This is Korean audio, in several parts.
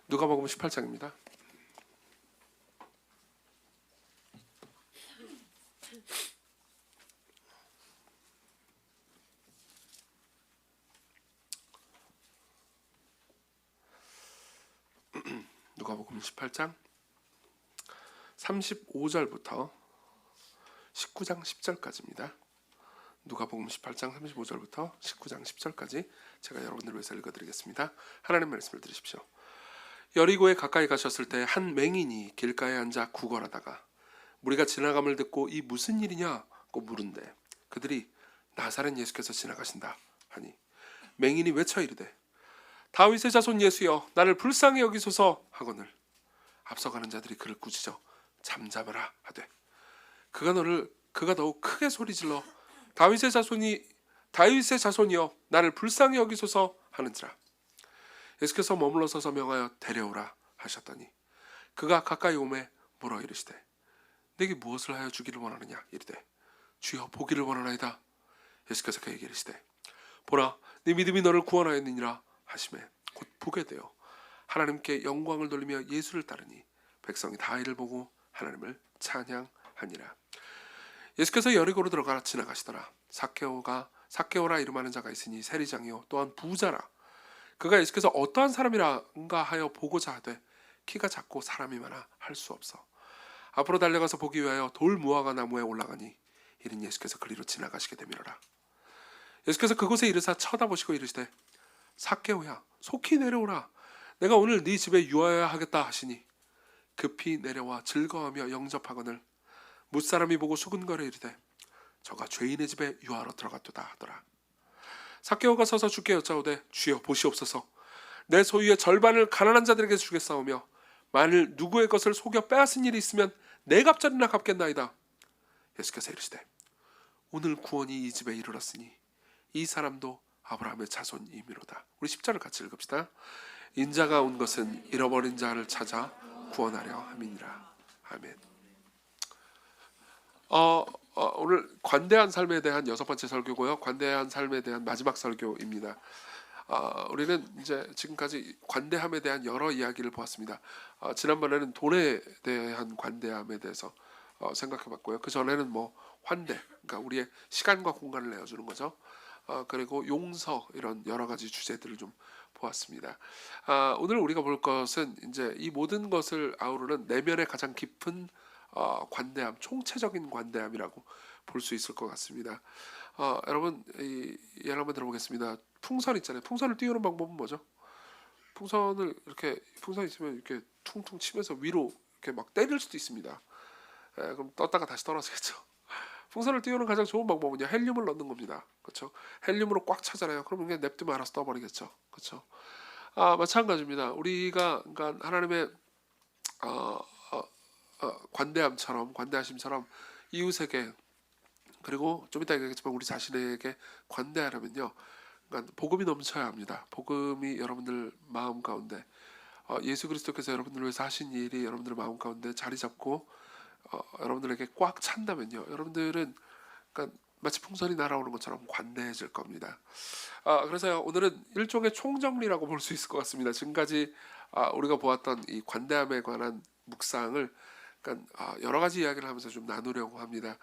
누가복음 18장입니다. 누가복음 18장 35절부터 19장 10절까지입니다. 누가복음 18장 35절부터 19장 10절까지 제가 여러분들을 위해서 읽어드리겠습니다. 하나님 말씀을 들으십시오. 여리고에 가까이 가셨을 때 한 맹인이 길가에 앉아 구걸하다가 무리가 지나감을 듣고 이 무슨 일이냐고 물은데 그들이 나사렛 예수께서 지나가신다 하니 맹인이 외쳐 이르되 다윗의 자손 예수여 나를 불쌍히 여기소서 하거늘 앞서가는 자들이 그를 꾸짖어 잠잠하라 하되 그가 더욱 크게 소리질러 다윗의 자손이여 나를 불쌍히 여기소서 하는지라. 예수께서 머물러 서서 명하여 데려오라 하셨더니 그가 가까이 오매 물어 이르시되 내게 무엇을 하여 주기를 원하느냐 이르되 주여 보기를 원하나이다. 예수께서 그에게 이르시되 보라 네 믿음이 너를 구원하였느니라 하시매 곧 보게 되어 하나님께 영광을 돌리며 예수를 따르니 백성이 다 이를 보고 하나님을 찬양하니라. 예수께서 여리고로 들어가 지나가시더라. 삭개오라 이름하는 자가 있으니 세리장이요 또한 부자라. 그가 예수께서 어떠한 사람이란가 하여 보고자 하되 키가 작고 사람이 많아 할 수 없어 앞으로 달려가서 보기 위하여 돌 무화과 나무에 올라가니 이는 예수께서 그리로 지나가시게 되밀어라. 예수께서 그곳에 이르사 쳐다보시고 이르시되 삭개오야 속히 내려오라 내가 오늘 네 집에 유하여야 하겠다 하시니 급히 내려와 즐거워하며 영접하거늘 뭇사람이 보고 수군거려 이르되 저가 죄인의 집에 유하러 들어갔도다 하더라. 삭개오가 서서 주께 여짜오되 주여 보시옵소서 내 소유의 절반을 가난한 자들에게 주겠사오며 만일 누구의 것을 속여 빼앗은 일이 있으면 네 갑절이나 갚겠나이다. 예수께서 이르시되 오늘 구원이 이 집에 이르렀으니 이 사람도 아브라함의 자손이미로다. 우리 10절을 같이 읽읍시다. 인자가 온 것은 잃어버린 자를 찾아 구원하려 함이니라. 아멘. 오늘 관대한 삶에 대한 6번째 설교고요. 관대한 삶에 대한 마지막 설교입니다. 우리는 이제 지금까지 관대함에 대한 여러 이야기를 보았습니다. 지난번에는 돈에 대한 관대함에 대해서 생각해봤고요. 그 전에는 환대, 그러니까 우리의 시간과 공간을 내어주는 거죠. 그리고 용서 이런 여러 가지 주제들을 좀 보았습니다. 오늘 우리가 볼 것은 이제 이 모든 것을 아우르는 내면의 가장 깊은 관대함, 총체적인 관대함이라고 볼 수 있을 것 같습니다. 여러분 예를 한번 들어보겠습니다. 풍선 있잖아요. 풍선을 띄우는 방법은 뭐죠? 풍선 있으면 이렇게 퉁퉁 치면서 위로 이렇게 막 때릴 수도 있습니다. 그럼 떴다가 다시 떨어지겠죠. 풍선을 띄우는 가장 좋은 방법은요 헬륨을 넣는 겁니다. 그렇죠? 헬륨으로 꽉 차잖아요. 그러면 그냥 냅두면 알아서 떠버리겠죠. 그렇죠? 마찬가지입니다. 우리가 그러니까 하나님의 관대하심처럼 이웃에게 그리고 좀 이따 얘기하겠지만 우리 자신에게 관대하려면요, 그러니까 복음이 넘쳐야 합니다. 복음이 여러분들 마음 가운데 예수 그리스도께서 여러분들을 위해서 하신 일이 여러분들의 마음 가운데 자리 잡고 여러분들에게 꽉 찬다면요, 여러분들은 그러니까 마치 풍선이 날아오는 것처럼 관대해질 겁니다. 그래서요 오늘은 일종의 총정리라고 볼 수 있을 것 같습니다. 지금까지 우리가 보았던 이 관대함에 관한 묵상을 그러니까 여러 가지 이야기를 하면서 좀 나누려고 합니다.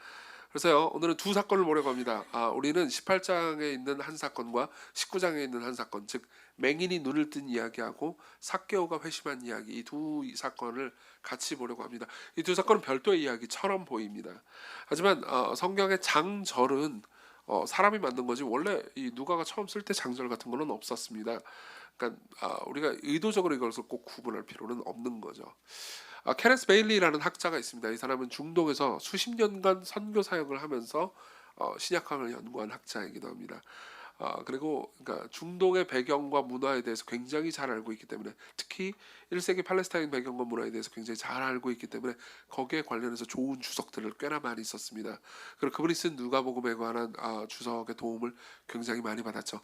그래서요 오늘은 두 사건을 보려고 합니다. 우리는 18장에 있는 한 사건과 19장에 있는 한 사건, 즉 맹인이 눈을 뜬 이야기하고 삭개오가 회심한 이야기, 이 두 사건을 같이 보려고 합니다. 이 두 사건은 별도의 이야기처럼 보입니다. 하지만 성경의 장절은 사람이 만든 거지 원래 이 누가가 처음 쓸 때 장절 같은 거는 없었습니다. 그러니까 우리가 의도적으로 이것을 꼭 구분할 필요는 없는 거죠. 케네스 베일리라는 학자가 있습니다. 이 사람은 중동에서 수십 년간 선교 사역을 하면서 신약학을 연구한 학자이기도 합니다. 그리고 그러니까 중동의 배경과 문화에 대해서 굉장히 잘 알고 있기 때문에, 특히 1세기 팔레스타인 배경과 문화에 대해서 굉장히 잘 알고 있기 때문에 거기에 관련해서 좋은 주석들을 꽤나 많이 썼습니다. 그리고 그분이 쓴 누가복음에 관한 주석의 도움을 굉장히 많이 받았죠.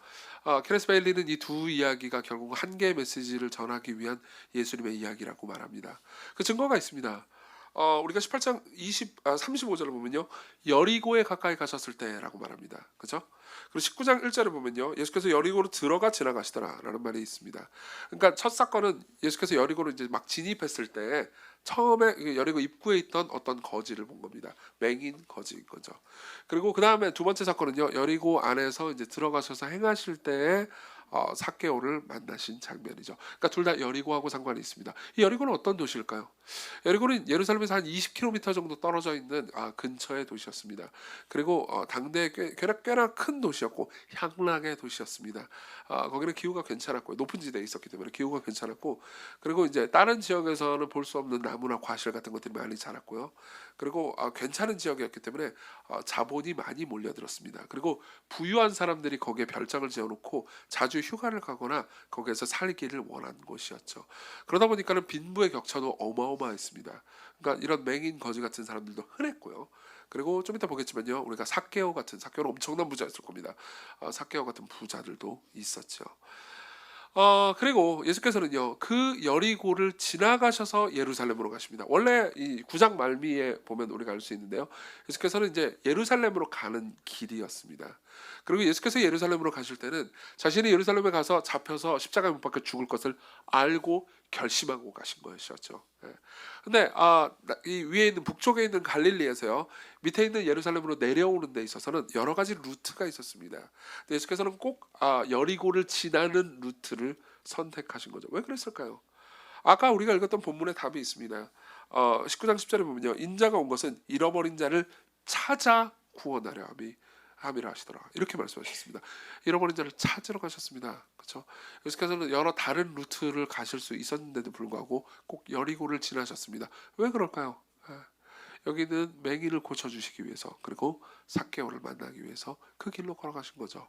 케네스 베일리는 이 두 이야기가 결국 한 개의 메시지를 전하기 위한 예수님의 이야기라고 말합니다. 그 증거가 있습니다. 우리가 18장 35절을 보면요, 여리고에 가까이 가셨을 때라고 말합니다. 그죠? 그리고 19장 1절을 보면요, 예수께서 여리고로 들어가 지나가시더라라는 말이 있습니다. 그러니까 첫 사건은 예수께서 여리고로 이제 막 진입했을 때 처음에 여리고 입구에 있던 어떤 거지를 본 겁니다. 맹인 거지인 거죠. 그리고 그 다음에 두 번째 사건은요, 여리고 안에서 이제 들어가셔서 행하실 때에 삭개오를 만나신 장면이죠. 그러니까 둘 다 여리고하고 상관이 있습니다. 이 여리고는 어떤 도시일까요? 여리고는 예루살렘에서 한 20km 정도 떨어져 있는 근처의 도시였습니다. 그리고 당대에 꽤나 큰 도시였고 향락의 도시였습니다. 거기는 기후가 괜찮았고 높은 지대에 있었기 때문에 기후가 괜찮았고, 그리고 이제 다른 지역에서는 볼 수 없는 나무나 과실 같은 것들이 많이 자랐고요. 그리고 괜찮은 지역이었기 때문에 자본이 많이 몰려들었습니다. 그리고 부유한 사람들이 거기에 별장을 지어놓고 자주 휴가를 가거나 거기에서 살기를 원한 곳이었죠. 그러다 보니까는 빈부의 격차도 어마어마했습니다. 그러니까 이런 맹인 거지 같은 사람들도 흔했고요. 그리고 좀 이따 보겠지만요, 우리가 삭개오는 엄청난 부자였을 겁니다. 삭개오 같은 부자들도 있었죠. 그리고 예수께서는요, 그 여리고를 지나가셔서 예루살렘으로 가십니다. 원래 이 9장 말미에 보면 우리가 알 수 있는데요, 예수께서는 이제 예루살렘으로 가는 길이었습니다. 그리고 예수께서 예루살렘으로 가실 때는 자신이 예루살렘에 가서 잡혀서 십자가에 못 박혀 죽을 것을 알고 결심하고 가신 것이었죠. 근데 이 위에 있는 북쪽에 있는 갈릴리에서요, 밑에 있는 예루살렘으로 내려오는 데 있어서는 여러 가지 루트가 있었습니다. 근데 예수께서는 꼭 여리고를 지나는 루트를 선택하신 거죠. 왜 그랬을까요? 아까 우리가 읽었던 본문에 답이 있습니다. 19장 10절에 보면요, 인자가 온 것은 잃어버린 자를 찾아 구원하려 함이라 하시더라, 이렇게 말씀하셨습니다. 잃어버린 자를 찾으러 가셨습니다. 그렇죠? 예수께서는 여러 다른 루트를 가실 수 있었는데도 불구하고 꼭 여리고를 지나셨습니다. 왜 그럴까요? 여기는 맹인을 고쳐주시기 위해서, 그리고 삭개오를 만나기 위해서 그 길로 걸어가신 거죠.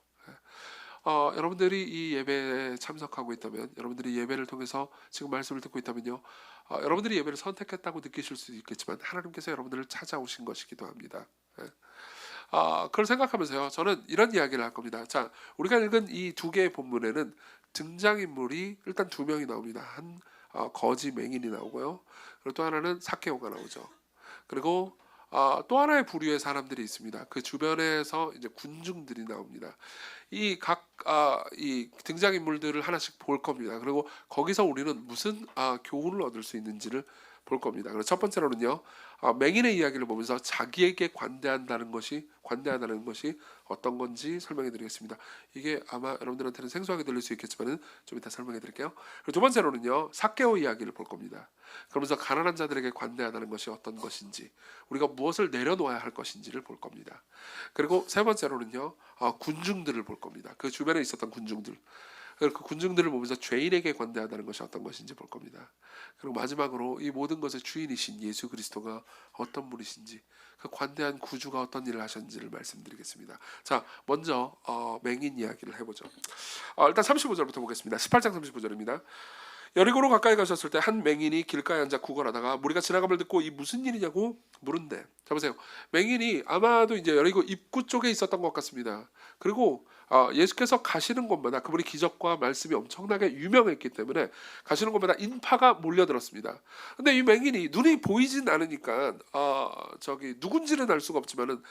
여러분들이 이 예배에 참석하고 있다면, 여러분들이 예배를 통해서 지금 말씀을 듣고 있다면요, 여러분들이 예배를 선택했다고 느끼실 수 있겠지만 하나님께서 여러분들을 찾아오신 것이기도 합니다. 그걸 생각하면서요, 저는 이런 이야기를 할 겁니다. 자, 우리가 읽은 이 두 개의 본문에는 등장인물이 일단 두 명이 나옵니다. 한 거지 맹인이 나오고요, 그리고 또 하나는 삭개오가 나오죠. 그리고 또 하나의 부류의 사람들이 있습니다. 그 주변에서 이제 군중들이 나옵니다. 이 등장인물들을 하나씩 볼 겁니다. 그리고 거기서 우리는 무슨 교훈을 얻을 수 있는지를 볼 겁니다. 그래서 첫 번째로는요, 맹인의 이야기를 보면서 자기에게 관대하다는 것이 어떤 건지 설명해 드리겠습니다. 이게 아마 여러분들한테는 생소하게 들릴 수 있겠지만 좀 이따 설명해 드릴게요. 그리고 두 번째로는요, 삭개오 이야기를 볼 겁니다. 그러면서 가난한 자들에게 관대하다는 것이 어떤 것인지, 우리가 무엇을 내려놓아야 할 것인지를 볼 겁니다. 그리고 세 번째로는요, 군중들을 볼 겁니다. 그 주변에 있었던 군중들, 그 군중들을 보면서 죄인에게 관대하다는 것이 어떤 것인지 볼 겁니다. 그리고 마지막으로 이 모든 것의 주인이신 예수 그리스도가 어떤 분이신지, 그 관대한 구주가 어떤 일을 하셨는지를 말씀드리겠습니다. 자, 먼저 맹인 이야기를 해보죠. 일단 35절부터 보겠습니다. 18장 35절입니다. 여리고로 가까이 가셨을 때 한 맹인이 길가에 앉아 구걸하다가 무리가 지나감을 듣고 이 무슨 일이냐고 물은대. 자, 보세요. 맹인이 아마도 이제 여리고 입구 쪽에 있었던 것 같습니다. 그리고 예수께서 가시는 곳마다, 그분이 기적과 말씀이 엄청나게 유명했기 때문에 가시는 곳마다 인파가 몰려들었습니다. 근데 이 맹인이 눈이 보이진 않으니까 누군지는 알 수가 없지만은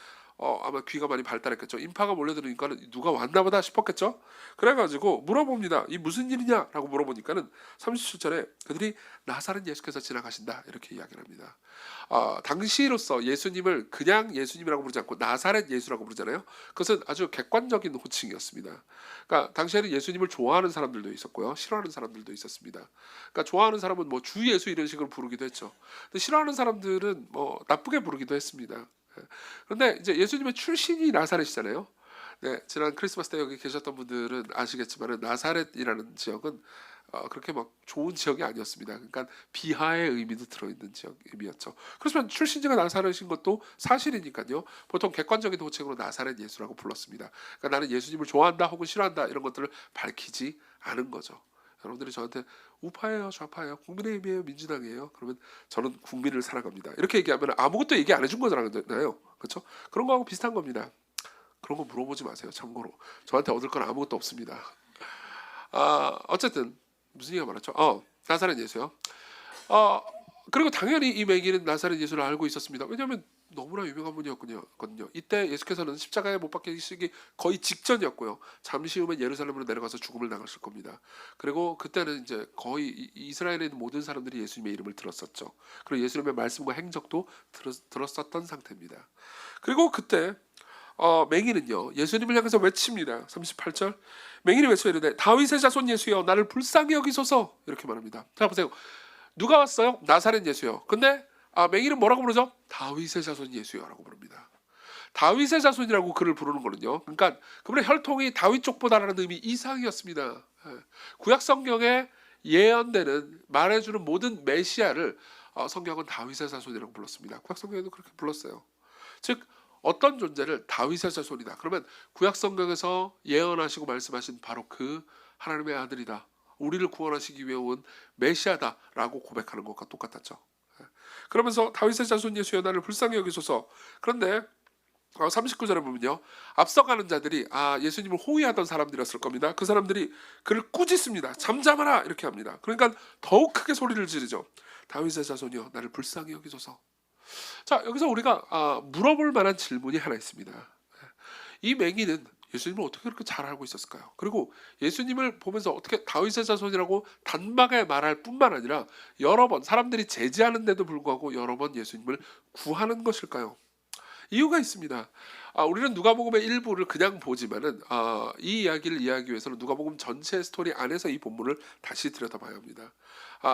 아마 귀가 많이 발달했겠죠. 인파가 몰려들으니까 누가 왔나보다 싶었겠죠. 그래가지고 물어봅니다. 이 무슨 일이냐라고 물어보니까는 37절에 그들이 나사렛 예수께서 지나가신다, 이렇게 이야기를 합니다. 당시로서 예수님을 그냥 예수님이라고 부르지 않고 나사렛 예수라고 부르잖아요. 그것은 아주 객관적인 호칭이었습니다. 그러니까 당시에는 예수님을 좋아하는 사람들도 있었고요, 싫어하는 사람들도 있었습니다. 그러니까 좋아하는 사람은 뭐 주 예수 이런 식으로 부르기도 했죠. 근데 싫어하는 사람들은 뭐 나쁘게 부르기도 했습니다. 그런데 이제 예수님의 출신이 나사렛이잖아요. 네, 지난 크리스마스 때 여기 계셨던 분들은 아시겠지만 나사렛이라는 지역은 그렇게 막 좋은 지역이 아니었습니다. 그러니까 비하의 의미도 들어있는 지역이었죠. 그렇지만 출신지가 나사렛인 것도 사실이니까요, 보통 객관적인 호칭으로 나사렛 예수라고 불렀습니다. 그러니까 나는 예수님을 좋아한다 혹은 싫어한다 이런 것들을 밝히지 않은 거죠. 여러분들이 저한테 우파예요, 좌파예요, 국민의힘이에요, 민주당이에요, 그러면 저는 국민을 사랑합니다, 이렇게 얘기하면 아무것도 얘기 안 해준 거잖아요. 그렇죠? 그런 거하고 비슷한 겁니다. 그런 거 물어보지 마세요. 참고로 저한테 얻을 건 아무것도 없습니다. 어쨌든 무슨 얘기가 많았죠? 나사렛 예수요. 그리고 당연히 이 맹인은 나사렛 예수를 알고 있었습니다. 왜냐하면 너무나 유명한 분이었거든요. 이때 예수께서는 십자가에 못 박히시기 거의 직전이었고요. 잠시 후면 예루살렘으로 내려가서 죽음을 당하실 겁니다. 그리고 그때는 이제 거의 이스라엘에 있는 모든 사람들이 예수님의 이름을 들었었죠. 그리고 예수님의 말씀과 행적도 들었었던 상태입니다. 그리고 그때 맹인은요 예수님을 향해서 외칩니다. 38절 맹인이 외쳐 이르되 다윗의 자손 예수여 나를 불쌍히 여기소서 이렇게 말합니다. 자 보세요. 누가 왔어요? 나사렛 예수요. 근데 맹인은 뭐라고 부르죠? 다윗의 자손 예수여라고 부릅니다. 다윗의 자손이라고 그를 부르는 거는요. 그러니까 그분의 혈통이 다윗 쪽보다라는 의미 이상이었습니다. 구약 성경에 예언되는 말해주는 모든 메시아를 성경은 다윗의 자손이라고 불렀습니다. 구약 성경에도 그렇게 불렀어요. 즉 어떤 존재를 다윗의 자손이다. 그러면 구약 성경에서 예언하시고 말씀하신 바로 그 하나님의 아들이다. 우리를 구원하시기 위해 온 메시아다라고 고백하는 것과 똑같았죠. 그러면서 다윗의 자손 예수여 나를 불쌍히 여기소서. 그런데 39절에 보면요. 앞서가는 자들이 예수님을 호위하던 사람들이었을 겁니다. 그 사람들이 그를 꾸짖습니다. 잠잠하라 이렇게 합니다. 그러니까 더욱 크게 소리를 지르죠. 다윗의 자손이여 나를 불쌍히 여기소서. 자 여기서 우리가 물어볼 만한 질문이 하나 있습니다. 이 맹인은 예수님을 어떻게 그렇게 잘 알고 있었을까요? 그리고 예수님을 보면서 어떻게 다윗의 자손이라고 단박에 말할 뿐만 아니라 여러 번 사람들이 제지하는데도 불구하고 여러 번 예수님을 구하는 것일까요? 이유가 있습니다. 우리는 누가복음의 일부를 그냥 보지만은 이 이야기를 이해하기 위해서는 누가복음 전체 스토리 안에서 이 본문을 다시 들여다봐야 합니다.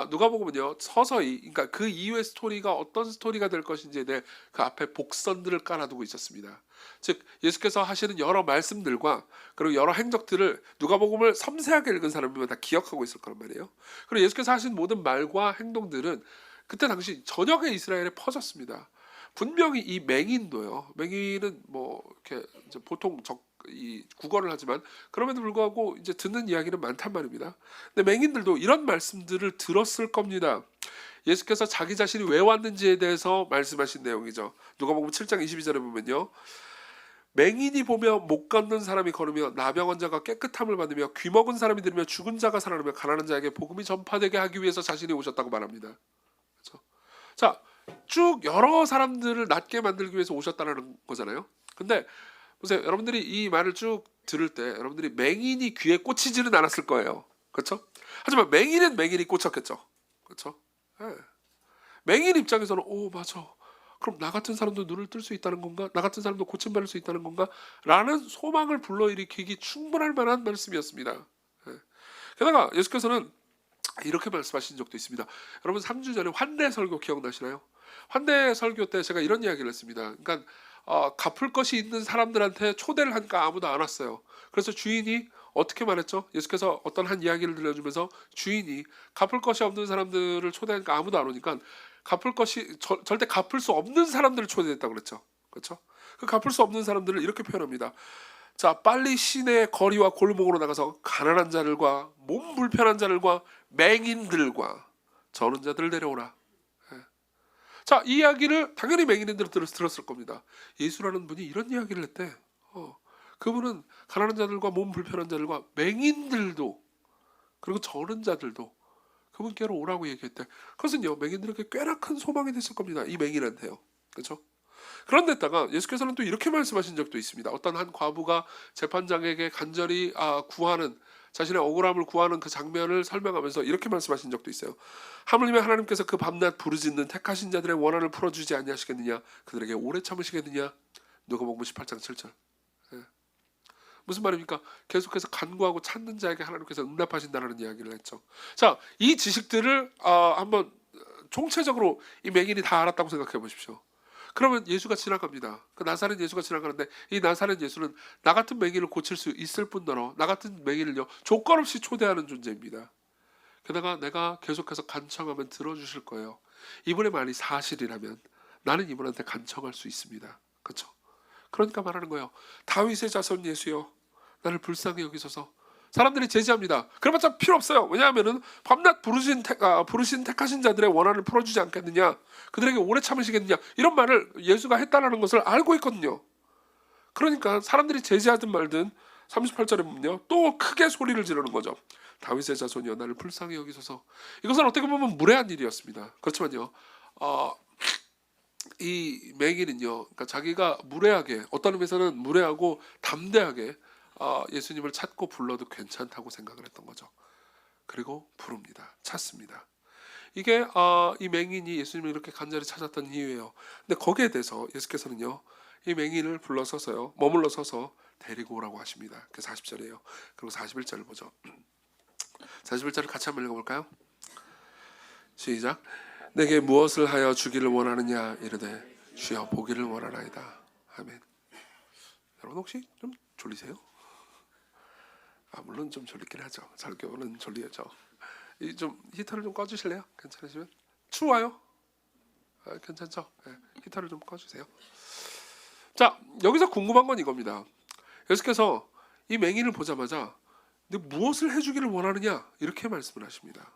누가복음은요 서서히 그러니까 그 이후의 스토리가 어떤 스토리가 될 것인지에 대해 그 앞에 복선들을 깔아두고 있었습니다. 즉 예수께서 하시는 여러 말씀들과 그리고 여러 행적들을 누가복음을 섬세하게 읽은 사람이면 다 기억하고 있을 거란 말이에요. 그리고 예수께서 하신 모든 말과 행동들은 그때 당시 전역의 이스라엘에 퍼졌습니다. 분명히 이 맹인도요. 맹인은 뭐 이렇게 이제 보통 이 국어를 하지만 그럼에도 불구하고 이제 듣는 이야기는 많단 말입니다. 근데 맹인들도 이런 말씀들을 들었을 겁니다. 예수께서 자기 자신이 왜 왔는지에 대해서 말씀하신 내용이죠. 누가복음 7장 22절에 보면요. 맹인이 보며 못 걷는 사람이 걸으며 나병 환자가 깨끗함을 받으며 귀 먹은 사람이 들으며 죽은 자가 살아나며 가난한 자에게 복음이 전파되게 하기 위해서 자신이 오셨다고 말합니다. 그렇죠? 자, 쭉 여러 사람들을 낫게 만들기 위해서 오셨다는 거잖아요. 근데 보세요. 여러분들이 이 말을 쭉 들을 때 여러분들이 맹인이 귀에 꽂히지는 않았을 거예요. 그렇죠? 하지만 맹인은 맹인이 꽂혔겠죠. 그렇죠? 네. 맹인 입장에서는 맞아. 그럼 나 같은 사람도 눈을 뜰 수 있다는 건가? 나 같은 사람도 고침받을 수 있다는 건가? 라는 소망을 불러일으키기 충분할 만한 말씀이었습니다. 네. 게다가 예수께서는 이렇게 말씀하신 적도 있습니다. 여러분 3주 전에 환대 설교 기억나시나요? 환대 설교 때 제가 이런 이야기를 했습니다. 그러니까 갚을 것이 있는 사람들한테 초대를 하니까 아무도 안 왔어요. 그래서 주인이 어떻게 말했죠? 예수께서 어떤 한 이야기를 들려주면서 주인이 갚을 것이 없는 사람들을 초대하니까 아무도 안 오니까 절대 갚을 수 없는 사람들을 초대했다고 그랬죠. 그렇죠? 그 갚을 수 없는 사람들을 이렇게 표현합니다. 자, 빨리 시내 거리와 골목으로 나가서 가난한 자들과 몸 불편한 자들과 맹인들과 저는 자들을 데려오라. 자, 이 이야기를 당연히 맹인들은 들었을 겁니다. 예수라는 분이 이런 이야기를 했대. 그분은 가난한 자들과 몸 불편한 자들과 맹인들도 그리고 저는 자들도 그분께로 오라고 얘기했대. 그것은요 맹인들에게 꽤나 큰 소망이 됐을 겁니다. 이 맹인한테요. 그렇죠? 그런데다가 예수께서는 또 이렇게 말씀하신 적도 있습니다. 어떤 한 과부가 재판장에게 간절히 구하는 자신의 억울함을 구하는 그 장면을 설명하면서 이렇게 말씀하신 적도 있어요. 하물며 하나님께서 그 밤낮 부르짖는 택하신 자들의 원한을 풀어주지 아니하시겠느냐? 그들에게 오래 참으시겠느냐? 누가복음 18장 7절. 무슨 말입니까? 계속해서 간구하고 찾는 자에게 하나님께서 응답하신다는 이야기를 했죠. 자, 이 지식들을 한번 총체적으로 이 맹인이 다 알았다고 생각해 보십시오. 그러면 예수가 지나갑니다. 그 나사렛 예수가 지나가는데 이 나사렛 예수는 나 같은 맹인을 고칠 수 있을 뿐더러 나 같은 맹인을요 조건 없이 초대하는 존재입니다. 게다가 내가 계속해서 간청하면 들어주실 거예요. 이분의 말이 사실이라면 나는 이분한테 간청할 수 있습니다. 그렇죠? 그러니까 말하는 거예요. 다윗의 자손 예수여 나를 불쌍히 여기소서. 사람들이 제지합니다. 그래봤자 필요 없어요. 왜냐하면 밤낮 부르신 택하신 자들의 원한을 풀어주지 않겠느냐. 그들에게 오래 참으시겠느냐. 이런 말을 예수가 했다는 것을 알고 있거든요. 그러니까 사람들이 제지하든 말든 38절에 보면요. 또 크게 소리를 지르는 거죠. 다윗의 자손이여 나를 불쌍히 여기소서. 이것은 어떻게 보면 무례한 일이었습니다. 그렇지만요, 이 맹인은요, 그러니까 자기가 무례하게, 어떤 의미에서는 무례하고 담대하게 예수님을 찾고 불러도 괜찮다고 생각을 했던 거죠. 그리고 부릅니다. 찾습니다. 이게 이 맹인이 예수님을 이렇게 간절히 찾았던 이유예요. 근데 거기에 대해서 예수께서는요, 이 맹인을 불러서서요, 머물러 서서 데리고 오라고 하십니다. 그게 40절이에요. 그리고 41절을 보죠. 41절을 같이 한번 읽어볼까요? 시작. 내게 무엇을 하여 주기를 원하느냐 이르되 주여 보기를 원하나이다. 아멘. 여러분 혹시 좀 졸리세요? 물론 좀 졸리긴 하죠. 설교는 졸리죠. 좀 히터를 좀 꺼주실래요? 괜찮으시면? 추워요? 괜찮죠? 네, 히터를 좀 꺼주세요. 자, 여기서 궁금한 건 이겁니다. 예수께서 이 맹인을 보자마자 너 무엇을 해주기를 원하느냐 이렇게 말씀을 하십니다.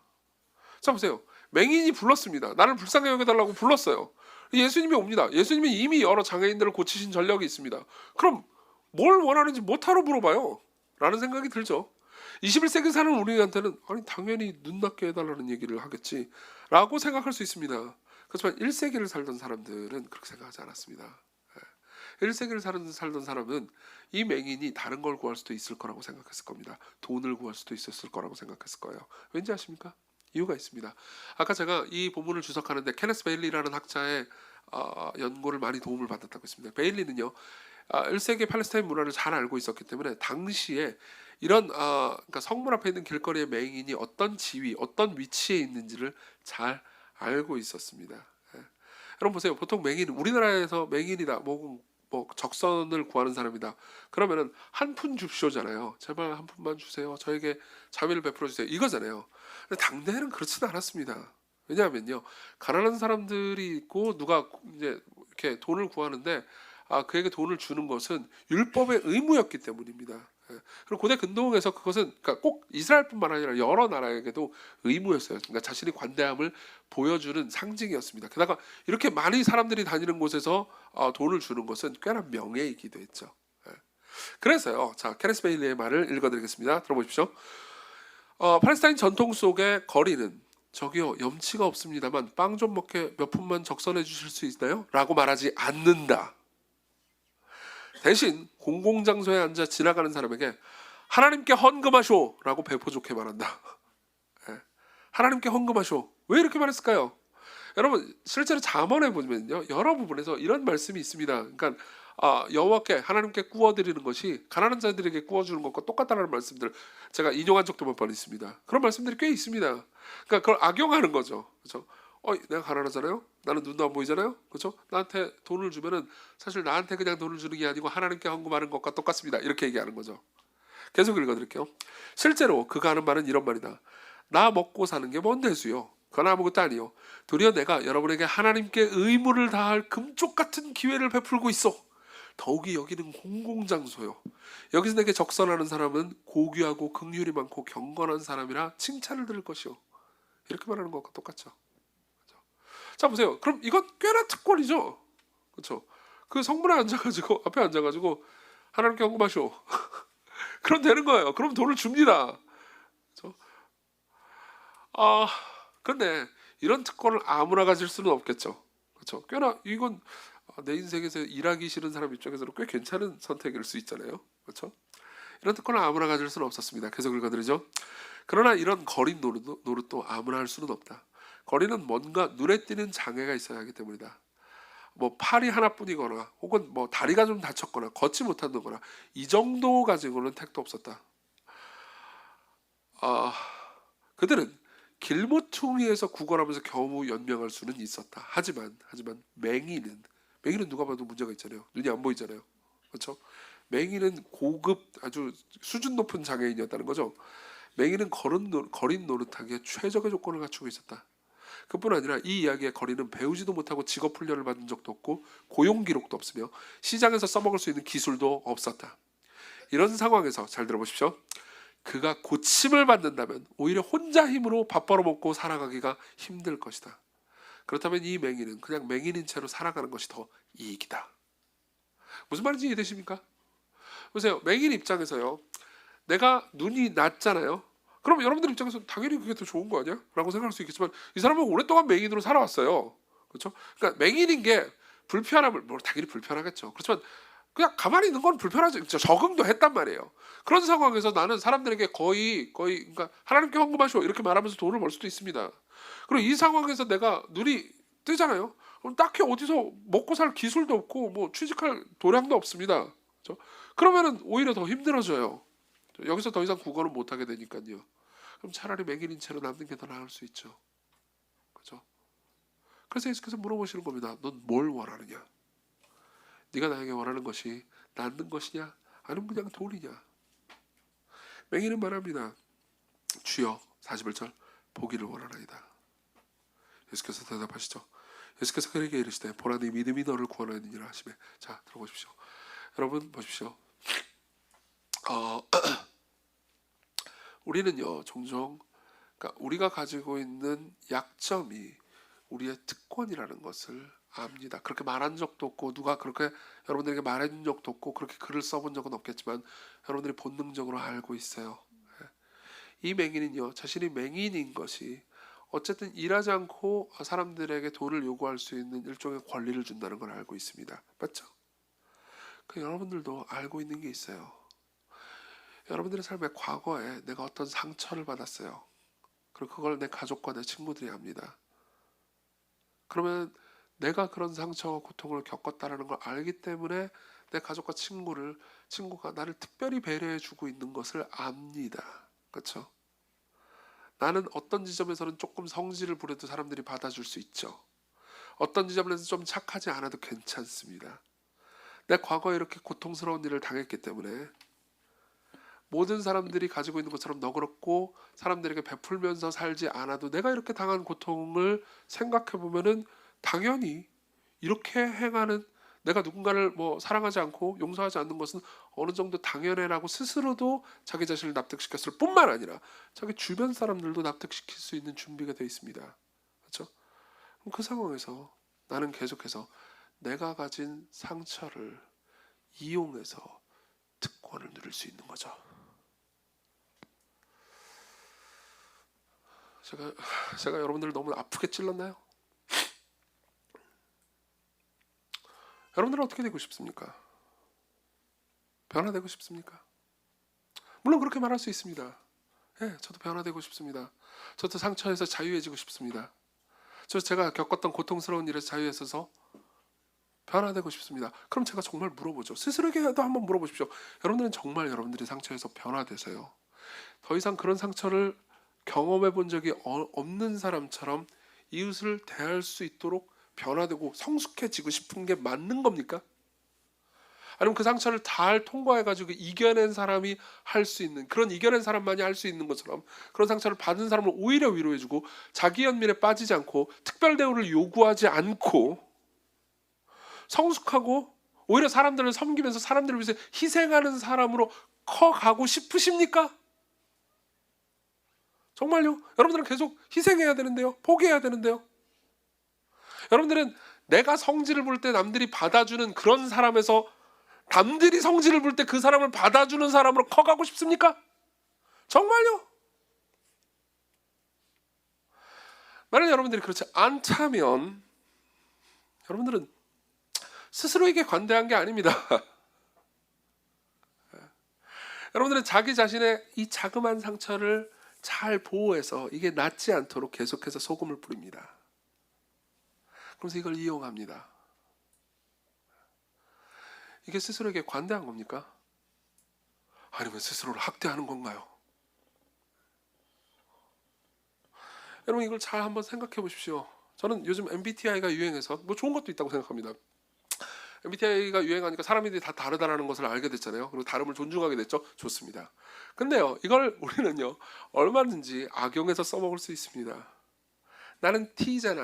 자 보세요. 맹인이 불렀습니다. 나를 불쌍히 여겨달라고 불렀어요. 예수님이 옵니다. 예수님이 이미 여러 장애인들을 고치신 전력이 있습니다. 그럼 뭘 원하는지 못하러 물어봐요 라는 생각이 들죠. 21세기 사는 우리한테는 아니 당연히 눈 낫게 해달라는 얘기를 하겠지 라고 생각할 수 있습니다. 그렇지만 1세기를 살던 사람들은 그렇게 생각하지 않았습니다. 1세기를 살던 사람은 이 맹인이 다른 걸 구할 수도 있을 거라고 생각했을 겁니다. 돈을 구할 수도 있었을 거라고 생각했을 거예요. 왠지 아십니까? 이유가 있습니다. 아까 제가 이 본문을 주석하는데 케네스 베일리라는 학자의 연구를 많이 도움을 받았다고 했습니다. 베일리는요, 1세기 팔레스타인 문화를 잘 알고 있었기 때문에 당시에 이런 그러니까 성문 앞에 있는 길거리의 맹인이 어떤 지위, 어떤 위치에 있는지를 잘 알고 있었습니다. 여러분 보세요. 보통 맹인, 우리나라에서 맹인이다, 뭐 적선을 구하는 사람이다. 그러면은 한 푼 줍쇼잖아요. 제발 한 푼만 주세요. 저에게 자비를 베풀어 주세요. 이거잖아요. 근데 당대에는 그렇지는 않았습니다. 왜냐하면요, 가난한 사람들이 있고 누가 이제 이렇게 돈을 구하는데 그에게 돈을 주는 것은 율법의 의무였기 때문입니다. 그리고 고대 근동에서 그것은 그러니까 꼭 이스라엘뿐만 아니라 여러 나라에게도 의무였어요. 그러니까 자신의 관대함을 보여주는 상징이었습니다. 게다가 이렇게 많이 사람들이 다니는 곳에서 돈을 주는 것은 꽤나 명예이기도 했죠. 그래서요, 자 케네스 베일리의 말을 읽어드리겠습니다. 들어보십시오. 팔레스타인 전통 속의 거리는 저기요 염치가 없습니다만 빵 좀 먹게 몇 푼만 적선해 주실 수 있나요? 라고 말하지 않는다. 대신 공공장소에 앉아 지나가는 사람에게 하나님께 헌금하쇼 라고 배포 좋게 말한다. 하나님께 헌금하쇼. 왜 이렇게 말했을까요? 여러분 실제로 잠언에 보면요, 여러 부분에서 이런 말씀이 있습니다. 그러니까 여호와께 하나님께 구워드리는 것이 가난한 자들에게 구워주는 것과 똑같다는 말씀들 제가 인용한 적도 몇 번 있습니다. 그런 말씀들이 꽤 있습니다. 그러니까 그걸 악용하는 거죠. 그렇죠? 내가 가난하잖아요. 나는 눈도 안 보이잖아요. 그렇죠? 나한테 돈을 주면은 사실 나한테 그냥 돈을 주는 게 아니고 하나님께 헌금하는 것과 똑같습니다. 이렇게 얘기하는 거죠. 계속 읽어드릴게요. 실제로 그가 하는 말은 이런 말이다. 나 먹고 사는 게 뭔 대수요. 그건 아무것도 아니요. 도리어 내가 여러분에게 하나님께 의무를 다할 금쪽 같은 기회를 베풀고 있어. 더욱이 여기는 공공장소요. 여기서 내게 적선하는 사람은 고귀하고 긍휼이 많고 경건한 사람이라 칭찬을 들을 것이요. 이렇게 말하는 것과 똑같죠. 그렇죠? 자 보세요. 그럼 이건 꽤나 특권이죠. 그렇죠? 그 성문에 앉아가지고 앞에 앉아가지고 하나님께 헌금하쇼. 그럼 되는 거예요. 그럼 돈을 줍니다. 그렇죠? 그런데 이런 특권을 아무나 가질 수는 없겠죠. 그렇죠? 꽤나 이건 내 인생에서 일하기 싫은 사람 입장에서는 꽤 괜찮은 선택일 수 있잖아요. 그렇죠? 이런 특권을 아무나 가질 수는 없었습니다. 계속 읽어드리죠. 그러나 이런 거리 노릇도 아무나 할 수는 없다. 거리는 뭔가 눈에 띄는 장애가 있어야 하기 때문이다. 뭐 팔이 하나뿐이거나 혹은 뭐 다리가 좀 다쳤거나 걷지 못한다거나 이 정도 가지고는 택도 없었다. 그들은 길모퉁이에서 구걸하면서 겨우 연명할 수는 있었다. 하지만 맹인은 누가 봐도 문제가 있잖아요. 눈이 안 보이잖아요. 그렇죠? 맹인은 고급 아주 수준 높은 장애인이었다는 거죠. 맹인은 거린 노릇하기에 최적의 조건을 갖추고 있었다. 그뿐 아니라 이 이야기의 거리는 배우지도 못하고 직업 훈련을 받은 적도 없고 고용 기록도 없으며 시장에서 써먹을 수 있는 기술도 없었다. 이런 상황에서 잘 들어보십시오. 그가 고침을 받는다면 오히려 혼자 힘으로 밥 벌어먹고 살아가기가 힘들 것이다. 그렇다면 이 맹인은 그냥 맹인인 채로 살아가는 것이 더 이익이다. 무슨 말인지 이해되십니까? 보세요. 맹인 입장에서요, 내가 눈이 낮잖아요. 그럼 여러분들 입장에서 당연히 그게 더 좋은 거 아니야? 라고 생각할 수 있겠지만 이 사람은 오랫동안 맹인으로 살아왔어요. 그렇죠? 그러니까 맹인인 게 불편함을 뭐 당연히 불편하겠죠. 그렇지만 그냥 가만히 있는 건 불편하죠. 적응도 했단 말이에요. 그런 상황에서 나는 사람들에게 거의 그러니까 하나님께 헌금하시오 이렇게 말하면서 돈을 벌 수도 있습니다. 그리고 이 상황에서 내가 눈이 뜨잖아요. 그럼 딱히 어디서 먹고 살 기술도 없고 뭐 취직할 도량도 없습니다. 그렇죠? 그러면은 오히려 더 힘들어져요. 여기서 더 이상 국어는 못 하게 되니까요. 그럼 차라리 맹인인 채로 남는 게 더 나을 수 있죠. 그렇죠? 그래서 예수께서 물어보시는 겁니다. 넌 뭘 원하느냐? 네가 나에게 원하는 것이 낳는 것이냐? 아니면 그냥 돈이냐? 맹인은 말합니다. 주여 41절 보기를 원하나이다. 예수께서 대답하시죠. 예수께서 그에게 이르시되 보라 네 믿음이 너를 구원하느니라 하시매. 자 들어보십시오. 여러분 보십시오. 우리는요 종종 그러니까 우리가 가지고 있는 약점이 우리의 특권이라는 것을 압니다. 그렇게 말한 적도 없고 누가 그렇게 여러분들에게 말해준 적도 없고 그렇게 글을 써본 적은 없겠지만 여러분들이 본능적으로 알고 있어요. 이 맹인은요 자신이 맹인인 것이 어쨌든 일하지 않고 사람들에게 돈을 요구할 수 있는 일종의 권리를 준다는 걸 알고 있습니다. 맞죠? 그 여러분들도 알고 있는 게 있어요. 여러분들의 삶의 과거에 내가 어떤 상처를 받았어요. 그리고 그걸 내 가족과 내 친구들이 압니다. 그러면 내가 그런 상처와 고통을 겪었다는 걸 알기 때문에 내 가족과 친구가 나를 특별히 배려해주고 있는 것을 압니다. 그렇죠? 나는 어떤 지점에서는 조금 성질을 부려도 사람들이 받아줄 수 있죠. 어떤 지점에서 좀 착하지 않아도 괜찮습니다. 내 과거에 이렇게 고통스러운 일을 당했기 때문에 모든 사람들이 가지고 있는 것처럼 너그럽고 사람들에게 베풀면서 살지 않아도 내가 이렇게 당한 고통을 생각해 보면은 당연히 이렇게 행하는 내가 누군가를 뭐 사랑하지 않고 용서하지 않는 것은 어느 정도 당연해라고 스스로도 자기 자신을 납득시켰을 뿐만 아니라 자기 주변 사람들도 납득시킬 수 있는 준비가 되어 있습니다. 그렇죠? 그럼 그 상황에서 나는 계속해서 내가 가진 상처를 이용해서 특권을 누릴 수 있는 거죠. 제가 여러분들을 너무 아프게 찔렀나요? 여러분들은 어떻게 되고 싶습니까? 변화되고 싶습니까? 물론 그렇게 말할 수 있습니다. 예, 저도 변화되고 싶습니다. 저도 상처에서 자유해지고 싶습니다. 제가 겪었던 고통스러운 일에서 자유해서 변화되고 싶습니다. 그럼 제가 정말 물어보죠. 스스로에게도 한번 물어보십시오. 여러분들은 정말 여러분들이 상처에서 변화되세요? 더 이상 그런 상처를 경험해 본 적이 없는 사람처럼 이웃을 대할 수 있도록 변화되고 성숙해지고 싶은 게 맞는 겁니까? 아니면 그 상처를 잘 통과해가지고 이겨낸 사람이 할 수 있는 그런 이겨낸 사람만이 할 수 있는 것처럼 그런 상처를 받은 사람을 오히려 위로해주고 자기 연민에 빠지지 않고 특별 대우를 요구하지 않고 성숙하고 오히려 사람들을 섬기면서 사람들을 위해서 희생하는 사람으로 커가고 싶으십니까? 정말요? 여러분들은 계속 희생해야 되는데요. 포기해야 되는데요. 여러분들은 내가 성질을 볼 때 남들이 받아주는 그런 사람에서 남들이 성질을 볼 때 그 사람을 받아주는 사람으로 커가고 싶습니까? 정말요? 만약 여러분들이 그렇지 않다면 여러분들은 스스로에게 관대한 게 아닙니다. 여러분들은 자기 자신의 이 자그마한 상처를 잘 보호해서 이게 낫지 않도록 계속해서 소금을 뿌립니다. 그래서 이걸 이용합니다. 이게 스스로에게 관대한 겁니까? 아니면 스스로를 학대하는 건가요? 여러분 이걸 잘 한번 생각해 보십시오. 저는 요즘 MBTI가 유행해서 뭐 좋은 것도 있다고 생각합니다. MBTI가 유행하니까 사람들이 다 다르다는 것을 알게 됐잖아요. 그리고 다름을 존중하게 됐죠. 좋습니다. 근데요 이걸 우리는요 얼마든지 악용해서 써먹을 수 있습니다. 나는 T잖아.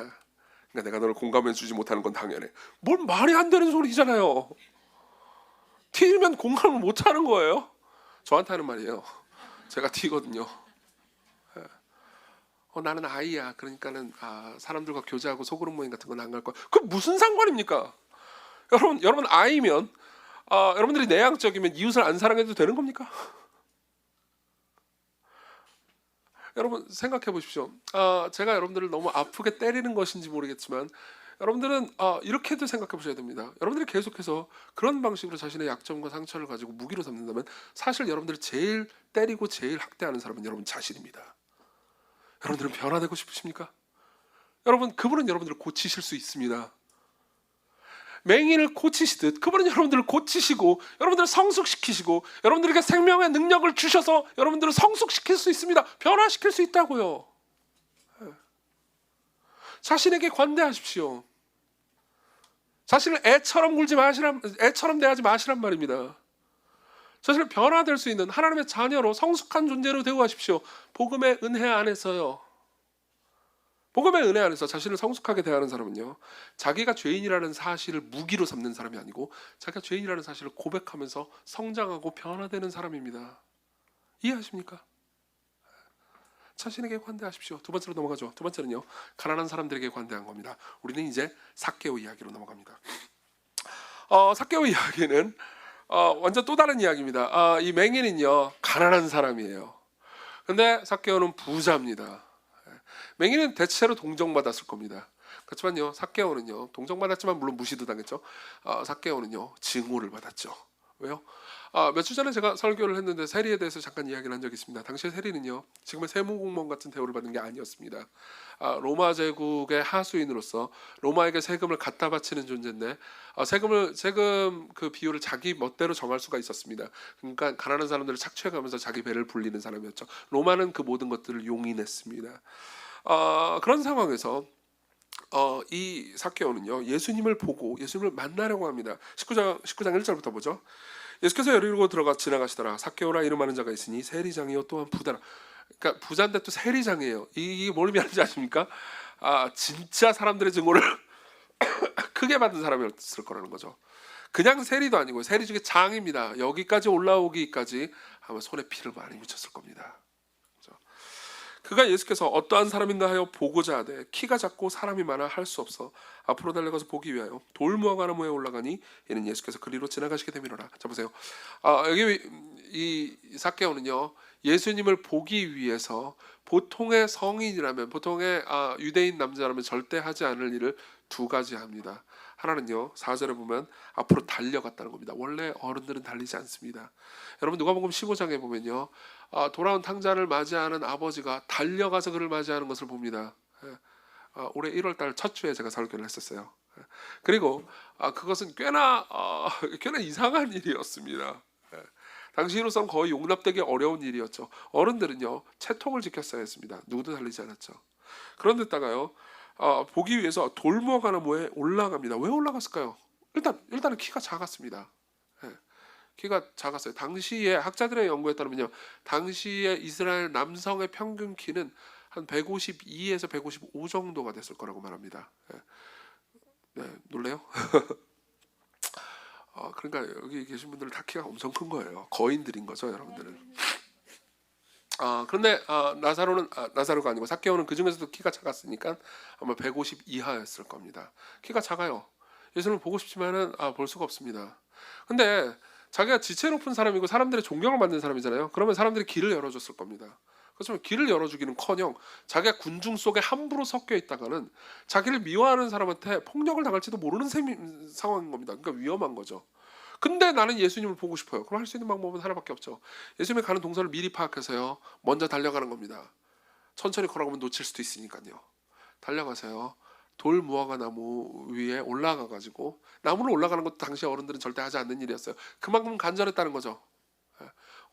그러니까 내가 너를 공감해 주지 못하는 건 당연해. 뭘 말이 안 되는 소리잖아요. T면 공감을 못하는 거예요. 저한테 하는 말이에요. 제가 T거든요. 나는 I야. 그러니까는 사람들과 교제하고 소그룹 모임 같은 건 안 갈 거야. 그 무슨 상관입니까? 여러분 I면 여러분들이 내향적이면 이웃을 안 사랑해도 되는 겁니까? 여러분 생각해 보십시오. 제가 여러분들을 너무 아프게 때리는 것인지 모르겠지만 여러분들은 이렇게도 생각해 보셔야 됩니다. 여러분들이 계속해서 그런 방식으로 자신의 약점과 상처를 가지고 무기로 삼는다면 사실 여러분들을 제일 때리고 제일 학대하는 사람은 여러분 자신입니다. 여러분들은 변화되고 싶으십니까? 여러분, 그분은 여러분들을 고치실 수 있습니다. 맹인을 고치시듯 그분은 여러분들을 고치시고 여러분들을 성숙시키시고 여러분들에게 생명의 능력을 주셔서 여러분들을 성숙시킬 수 있습니다. 변화시킬 수 있다고요. 자신에게 관대하십시오. 자신을 애처럼 대하지 마시란 말입니다. 자신을 변화될 수 있는 하나님의 자녀로 성숙한 존재로 되어 가십시오. 복음의 은혜 안에서요. 복음의 은혜 안에서 자신을 성숙하게 대하는 사람은요, 자기가 죄인이라는 사실을 무기로 삼는 사람이 아니고 자기가 죄인이라는 사실을 고백하면서 성장하고 변화되는 사람입니다. 이해하십니까? 자신에게 관대하십시오. 두 번째로 넘어가죠. 두 번째는요, 가난한 사람들에게 관대한 겁니다. 우리는 이제 삭개오 이야기로 넘어갑니다. 삭개오 이야기는 완전 또 다른 이야기입니다. 이 맹인은요, 가난한 사람이에요. 근데 삭개오는 부자입니다. 맹인은 대체로 동정받았을 겁니다. 그렇지만요, 삭개오는요, 동정받았지만 물론 무시도 당했죠. 삭개오는요, 증오를 받았죠. 왜요? 며칠 전에 제가 설교를 했는데 세리에 대해서 잠깐 이야기를 한 적이 있습니다. 당시에 세리는요, 지금의 세무공무원 같은 대우를 받는 게 아니었습니다. 로마 제국의 하수인으로서 로마에게 세금을 갖다 바치는 존재인데 세금 그 비율을 자기 멋대로 정할 수가 있었습니다. 그러니까 가난한 사람들을 착취해가면서 자기 배를 불리는 사람이었죠. 로마는 그 모든 것들을 용인했습니다. 그런 상황에서 이 삭개오는요, 예수님을 보고 예수님을 만나려고 합니다. 19장 1절부터 보죠. 예수께서 여리고 지나가시더라. 삭개오라 이름하는 자가 있으니 세리장이요 또한 부자라. 그러니까 부자인데 또 세리장이에요. 이게 뭘 의미하는지 아십니까? 진짜 사람들의 증오를 크게 받은 사람이었을 거라는 거죠. 그냥 세리도 아니고 세리 중에 장입니다. 여기까지 올라오기까지 아마 손에 피를 많이 묻혔을 겁니다. 그가 예수께서 어떠한 사람인가 하여 보고자 하되 키가 작고 사람이 많아 할 수 없어 앞으로 달려가서 보기 위하여 돌무화과 나무에 올라가니 이는 예수께서 그리로 지나가시게 되미로라. 자 보세요. 여기 이 삭개오는요, 예수님을 보기 위해서 보통의 성인이라면, 보통의 유대인 남자라면 절대 하지 않을 일을 두 가지 합니다. 하나는요, 4절에 보면 앞으로 달려갔다는 겁니다. 원래 어른들은 달리지 않습니다. 여러분 누가복음 15장에 보면요, 돌아온 탕자를 맞이하는 아버지가 달려가서 그를 맞이하는 것을 봅니다. 올해 1월달 첫 주에 제가 설교를 했었어요. 그리고 그것은 꽤나 이상한 일이었습니다. 당시로서는 거의 용납되기 어려운 일이었죠. 어른들은요, 채통을 지켰어야 했습니다. 누구도 달리지 않았죠. 그런데다가요, 보기 위해서 돌무화과 나무에 올라갑니다. 왜 올라갔을까요? 일단은 키가 작았습니다. 키가 작았어요. 당시에 학자들의 연구에 따르면요, 당시에 이스라엘 남성의 평균 키는 한 152에서 155 정도가 됐을 거라고 말합니다. 놀래요? 그러니까 여기 계신 분들은 다 키가 엄청 큰 거예요. 거인들인 거죠, 여러분들은. 그런데 나사로가 아니고 삭개오는 그 중에서도 키가 작았으니까 아마 150 이하였을 겁니다. 키가 작아요. 예수님을 보고 싶지만은 볼 수가 없습니다. 근데 자기가 지체 높은 사람이고 사람들의 존경을 받는 사람이잖아요. 그러면 사람들이 길을 열어줬을 겁니다. 그렇지만 길을 열어주기는커녕 자기가 군중 속에 함부로 섞여 있다가는 자기를 미워하는 사람한테 폭력을 당할지도 모르는 상황인 겁니다. 그러니까 위험한 거죠. 근데 나는 예수님을 보고 싶어요. 그럼 할 수 있는 방법은 하나밖에 없죠. 예수님이 가는 동선을 미리 파악해서요, 먼저 달려가는 겁니다. 천천히 걸어가면 놓칠 수도 있으니까요. 달려가세요. 돌무화과 나무 위에 올라가가지고, 나무로 올라가는 것도 당시 어른들은 절대 하지 않는 일이었어요. 그만큼 간절했다는 거죠.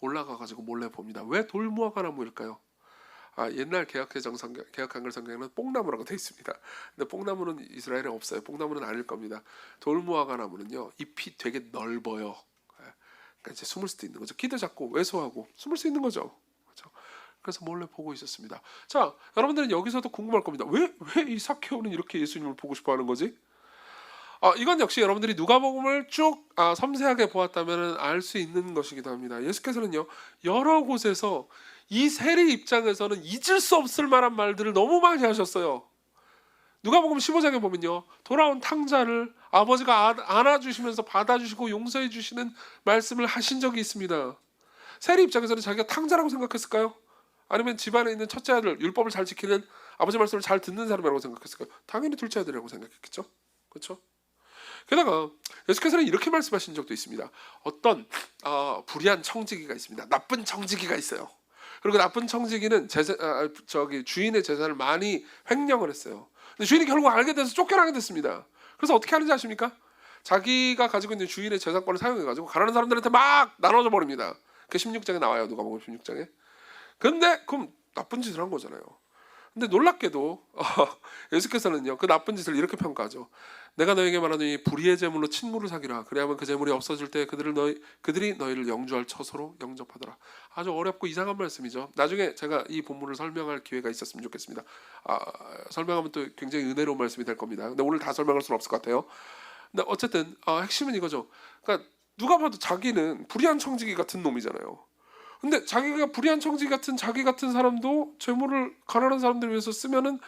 올라가가지고 몰래 봅니다. 왜 돌무화과 나무일까요? 옛날 개혁한글 성경에는 뽕나무라고 되어 있습니다. 근데 뽕나무는 이스라엘에 없어요. 뽕나무는 아닐 겁니다. 돌무화과 나무는요, 잎이 되게 넓어요. 그러니까 이제 숨을 수도 있는 거죠. 키도 작고 왜소하고 숨을 수 있는 거죠. 그렇죠? 그래서 몰래 보고 있었습니다. 자, 여러분들은 여기서도 궁금할 겁니다. 왜 이 삭개오는 이렇게 예수님을 보고 싶어하는 거지? 이건 역시 여러분들이 누가복음을 쭉 섬세하게 보았다면 알 수 있는 것이기도 합니다. 예수께서는요, 여러 곳에서 이 세리 입장에서는 잊을 수 없을 만한 말들을 너무 많이 하셨어요. 누가복음 15장에 보면요, 돌아온 탕자를 아버지가 안아주시면서 받아주시고 용서해 주시는 말씀을 하신 적이 있습니다. 세리 입장에서는 자기가 탕자라고 생각했을까요? 아니면 집안에 있는 첫째 아들, 율법을 잘 지키는 아버지 말씀을 잘 듣는 사람이라고 생각했을까요? 당연히 둘째 아들이라고 생각했겠죠. 그렇죠? 게다가 예수께서는 이렇게 말씀하신 적도 있습니다. 어떤 불의한 청지기가 있습니다. 나쁜 청지기가 있어요. 그리고 나쁜 청지기는 주인의 재산을 많이 횡령을 했어요. 근데 주인이 결국 알게 돼서 쫓겨나게 됐습니다. 그래서 어떻게 하는지 아십니까? 자기가 가지고 있는 주인의 재산권을 사용해가지고 가난한 사람들한테 막 나눠줘 버립니다. 그 16장에 나와요. 누가복음 16장에. 근데 그럼 나쁜 짓을 한 거잖아요. 근데 놀랍게도 예수께서는요, 그 나쁜 짓을 이렇게 평가하죠. 내가 너에게 말하노니 불의의 재물로 친물을 사기라. 그래야만 그 재물이 없어질 때 그들이 너희를 영주할 처소로 영접하더라. 아주 어렵고 이상한 말씀이죠. 나중에 제가 이 본문을 설명할 기회가 있었으면 좋겠습니다. 설명하면 또 굉장히 은혜로운 말씀이 될 겁니다. 근데 오늘 다 설명할 수는 없을 것 같아요. 근데 어쨌든 핵심은 이거죠. 그러니까 누가 봐도 자기는 불의한 청지기 같은 놈이잖아요. 근데 자기가 불의한 청지기 같은 자기 같은 사람도 재물을 가난한 사람들을 위해서 쓰면은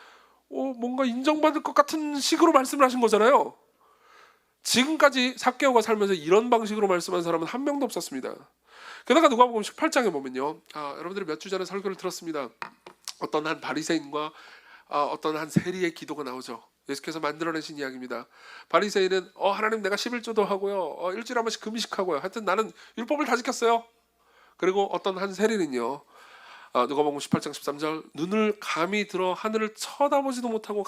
뭔가 인정받을 것 같은 식으로 말씀을 하신 거잖아요. 지금까지 삭개오가 살면서 이런 방식으로 말씀한 사람은 한 명도 없었습니다. 게다가 누가복음 18장에 보면요, 여러분들이 몇 주 전에 설교를 들었습니다. 어떤 한 바리새인과 어떤 한 세리의 기도가 나오죠. 예수께서 만들어내신 이야기입니다. 바리새인은 하나님 내가 11조도 하고요, 일주일에 한 번씩 금식하고요, 하여튼 나는 율법을 다 지켰어요. 그리고 어떤 한 세리는요, 누가복음 18장 13절, 눈을 감이 들어 하늘을 쳐다보지도 못하고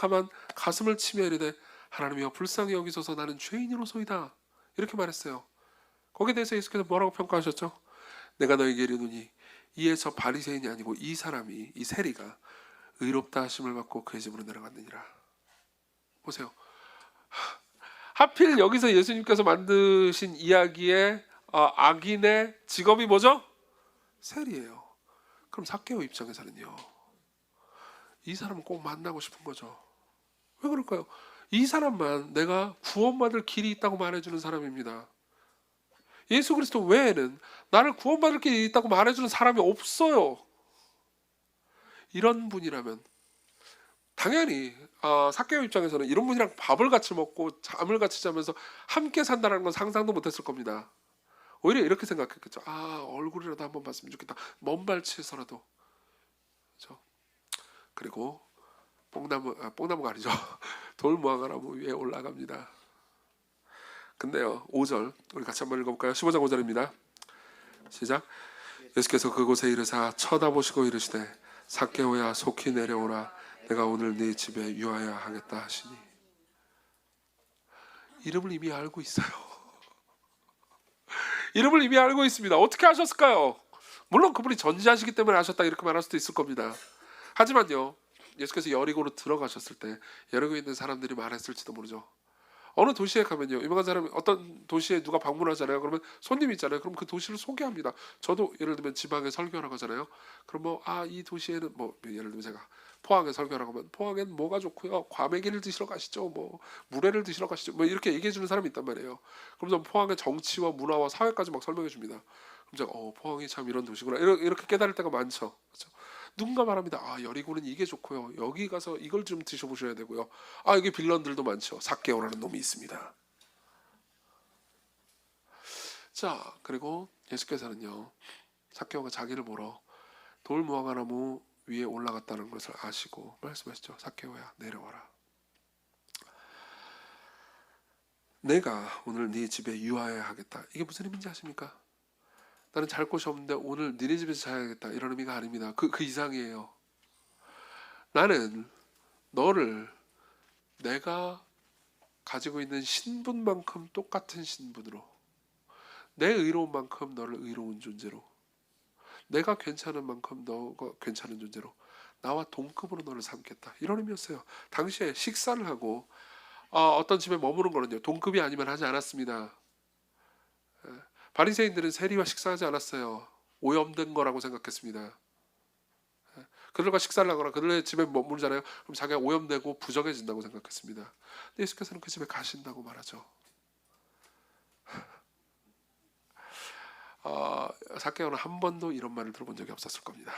가슴을 치며 이르되 하나님이여 불쌍히 여기소서 나는 죄인이로소이다, 이렇게 말했어요. 거기에 대해서 예수께서 뭐라고 평가하셨죠? 내가 너에게 이르노니 이에 저 바리새인이 아니고 이 사람이, 이 세리가 의롭다 하심을 받고 그의 집으로 내려갔느니라. 보세요. 하필 여기서 예수님께서 만드신 이야기의 악인의 직업이 뭐죠? 세리예요. 그럼 삭개오 입장에서는요, 이 사람은 꼭 만나고 싶은 거죠. 왜 그럴까요? 이 사람만 내가 구원받을 길이 있다고 말해주는 사람입니다. 예수 그리스도 외에는 나를 구원받을 길이 있다고 말해주는 사람이 없어요. 이런 분이라면 당연히 삭개오 입장에서는 이런 분이랑 밥을 같이 먹고 잠을 같이 자면서 함께 산다는 건 상상도 못했을 겁니다. 오히려 이렇게 생각했겠죠. 얼굴이라도 한번 봤으면 좋겠다. 먼 발치에서라도. 그렇죠? 그리고 뽕나무가 아니죠. 돌무화과나무 위에 올라갑니다. 근데요, 5절 우리 같이 한번 읽어볼까요? 15장 5절입니다. 시작. 예수께서 그곳에 이르사 쳐다보시고 이르시되 삭개오야 속히 내려오라. 내가 오늘 네 집에 유하여야 하겠다 하시니. 이름을 이미 알고 있어요. 이름을 이미 알고 있습니다. 어떻게 아셨을까요? 물론 그분이 전지하시기 때문에 아셨다 이렇게 말할 수도 있을 겁니다. 하지만요, 예수께서 여리고로 들어가셨을 때 여리고에 있는 사람들이 말했을지도 모르죠. 어느 도시에 가면요, 유명한 사람이 어떤 도시에 누가 방문하잖아요. 그러면 손님이 있잖아요. 그럼 그 도시를 소개합니다. 저도 예를 들면 지방에 설교하러 가잖아요. 그럼 이 도시에는 예를 들면 제가 포항에 설교하러 가면 포항엔 뭐가 좋고요, 과메기를 드시러 가시죠, 물회를 드시러 가시죠, 이렇게 얘기해 주는 사람이 있단 말이에요. 그럼 전 포항의 정치와 문화와 사회까지 막 설명해 줍니다. 그럼 제가 포항이 참 이런 도시구나 이렇게 깨달을 때가 많죠. 그렇죠? 누군가 말합니다. 여리고는 이게 좋고요, 여기 가서 이걸 좀 드셔보셔야 되고요, 여기 빌런들도 많죠. 삭개오라는 놈이 있습니다. 자, 그리고 예수께서는요, 삭개오가 자기를 보러 돌무화과나무 위에 올라갔다는 것을 아시고 말씀하시죠. 삭개오야 내려와라. 내가 오늘 네 집에 유하여야 하겠다. 이게 무슨 의미인지 아십니까? 나는 잘 곳이 없는데 오늘 니네 집에서 자야겠다, 이런 의미가 아닙니다. 그 이상이에요. 나는 너를 내가 가지고 있는 신분만큼 똑같은 신분으로, 내 의로운 만큼 너를 의로운 존재로, 내가 괜찮은 만큼 너가 괜찮은 존재로 나와 동급으로 너를 삼겠다, 이런 의미였어요. 당시에 식사를 하고 어떤 집에 머무는 거는요, 동급이 아니면 하지 않았습니다. 바리새인들은 세리와 식사하지 않았어요. 오염된 거라고 생각했습니다. 그들과 식사를 하거나 그들의 집에 머무르잖아요. 그럼 자기가 오염되고 부정해진다고 생각했습니다. 근데 예수께서는 그 집에 가신다고 말하죠. 삭개오는 한 번도 이런 말을 들어본 적이 없었을 겁니다.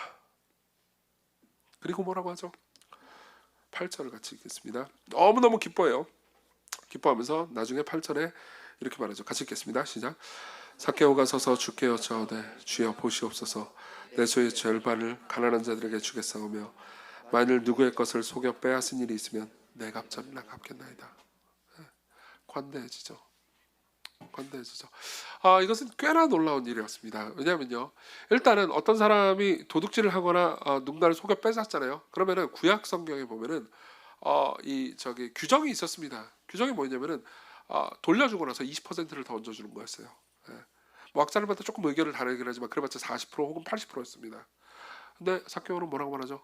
그리고 뭐라고 하죠? 8절을 같이 읽겠습니다. 너무너무 기뻐해요. 기뻐하면서 나중에 8절에 이렇게 말하죠. 같이 읽겠습니다. 시작. 삭개오가 서서 주께 여짜오되 주여 보시옵소서 내 소의 절반을 가난한 자들에게 주겠사오며 만일 누구의 것을 속여 빼앗은 일이 있으면 내 갑절이나 갚겠나이다. 관대해지죠. 관대해지죠. 이것은 꽤나 놀라운 일이었습니다. 왜냐하면요, 일단은 어떤 사람이 도둑질을 하거나 누군가를 속여 뺏었잖아요. 그러면은 구약 성경에 보면은 규정이 있었습니다. 규정이 뭐냐면은 돌려주고 나서 20%를 더 얹어주는 거였어요. 예. 뭐 학자들마다 조금 의견을 다르긴 하지만 그래봤자 40% 혹은 80%였습니다. 근데 삭개오는 뭐라고 말하죠?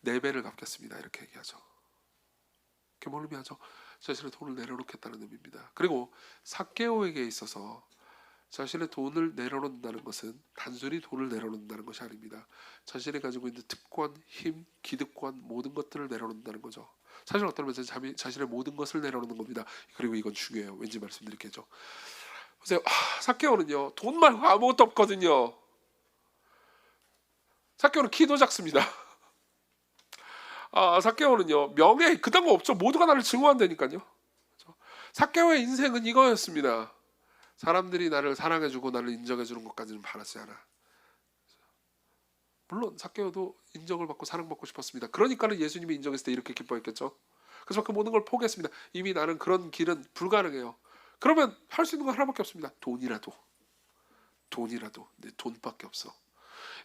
4배를 갚겠습니다. 이렇게 얘기하죠. 그게 뭘 의미하죠? 자신의 돈을 내려놓겠다는 의미입니다. 그리고 삭개오에게 있어서 자신의 돈을 내려놓는다는 것은 단순히 돈을 내려놓는다는 것이 아닙니다. 자신이 가지고 있는 특권, 힘, 기득권 모든 것들을 내려놓는다는 거죠. 사실 어떤 면에서 자신의 모든 것을 내려놓는 겁니다. 그리고 이건 중요해요. 왠지 말씀드릴게요. 보세요. 삭개오는요, 돈 말고 아무것도 없거든요. 삭개오는 키도 작습니다. 삭개오는요, 명예 그딴 거 없죠. 모두가 나를 증오한다니까요. 삭개오의 인생은 이거였습니다. 사람들이 나를 사랑해주고 나를 인정해주는 것까지는 바라지 않아. 물론 삭개오도 인정을 받고 사랑받고 싶었습니다. 그러니까는 예수님이 인정했을 때 이렇게 기뻐했겠죠. 그래서 그 모든 걸 포기했습니다. 이미 나는 그런 길은 불가능해요. 그러면 할 수 있는 건 하나밖에 없습니다. 돈이라도 내 돈밖에 없어.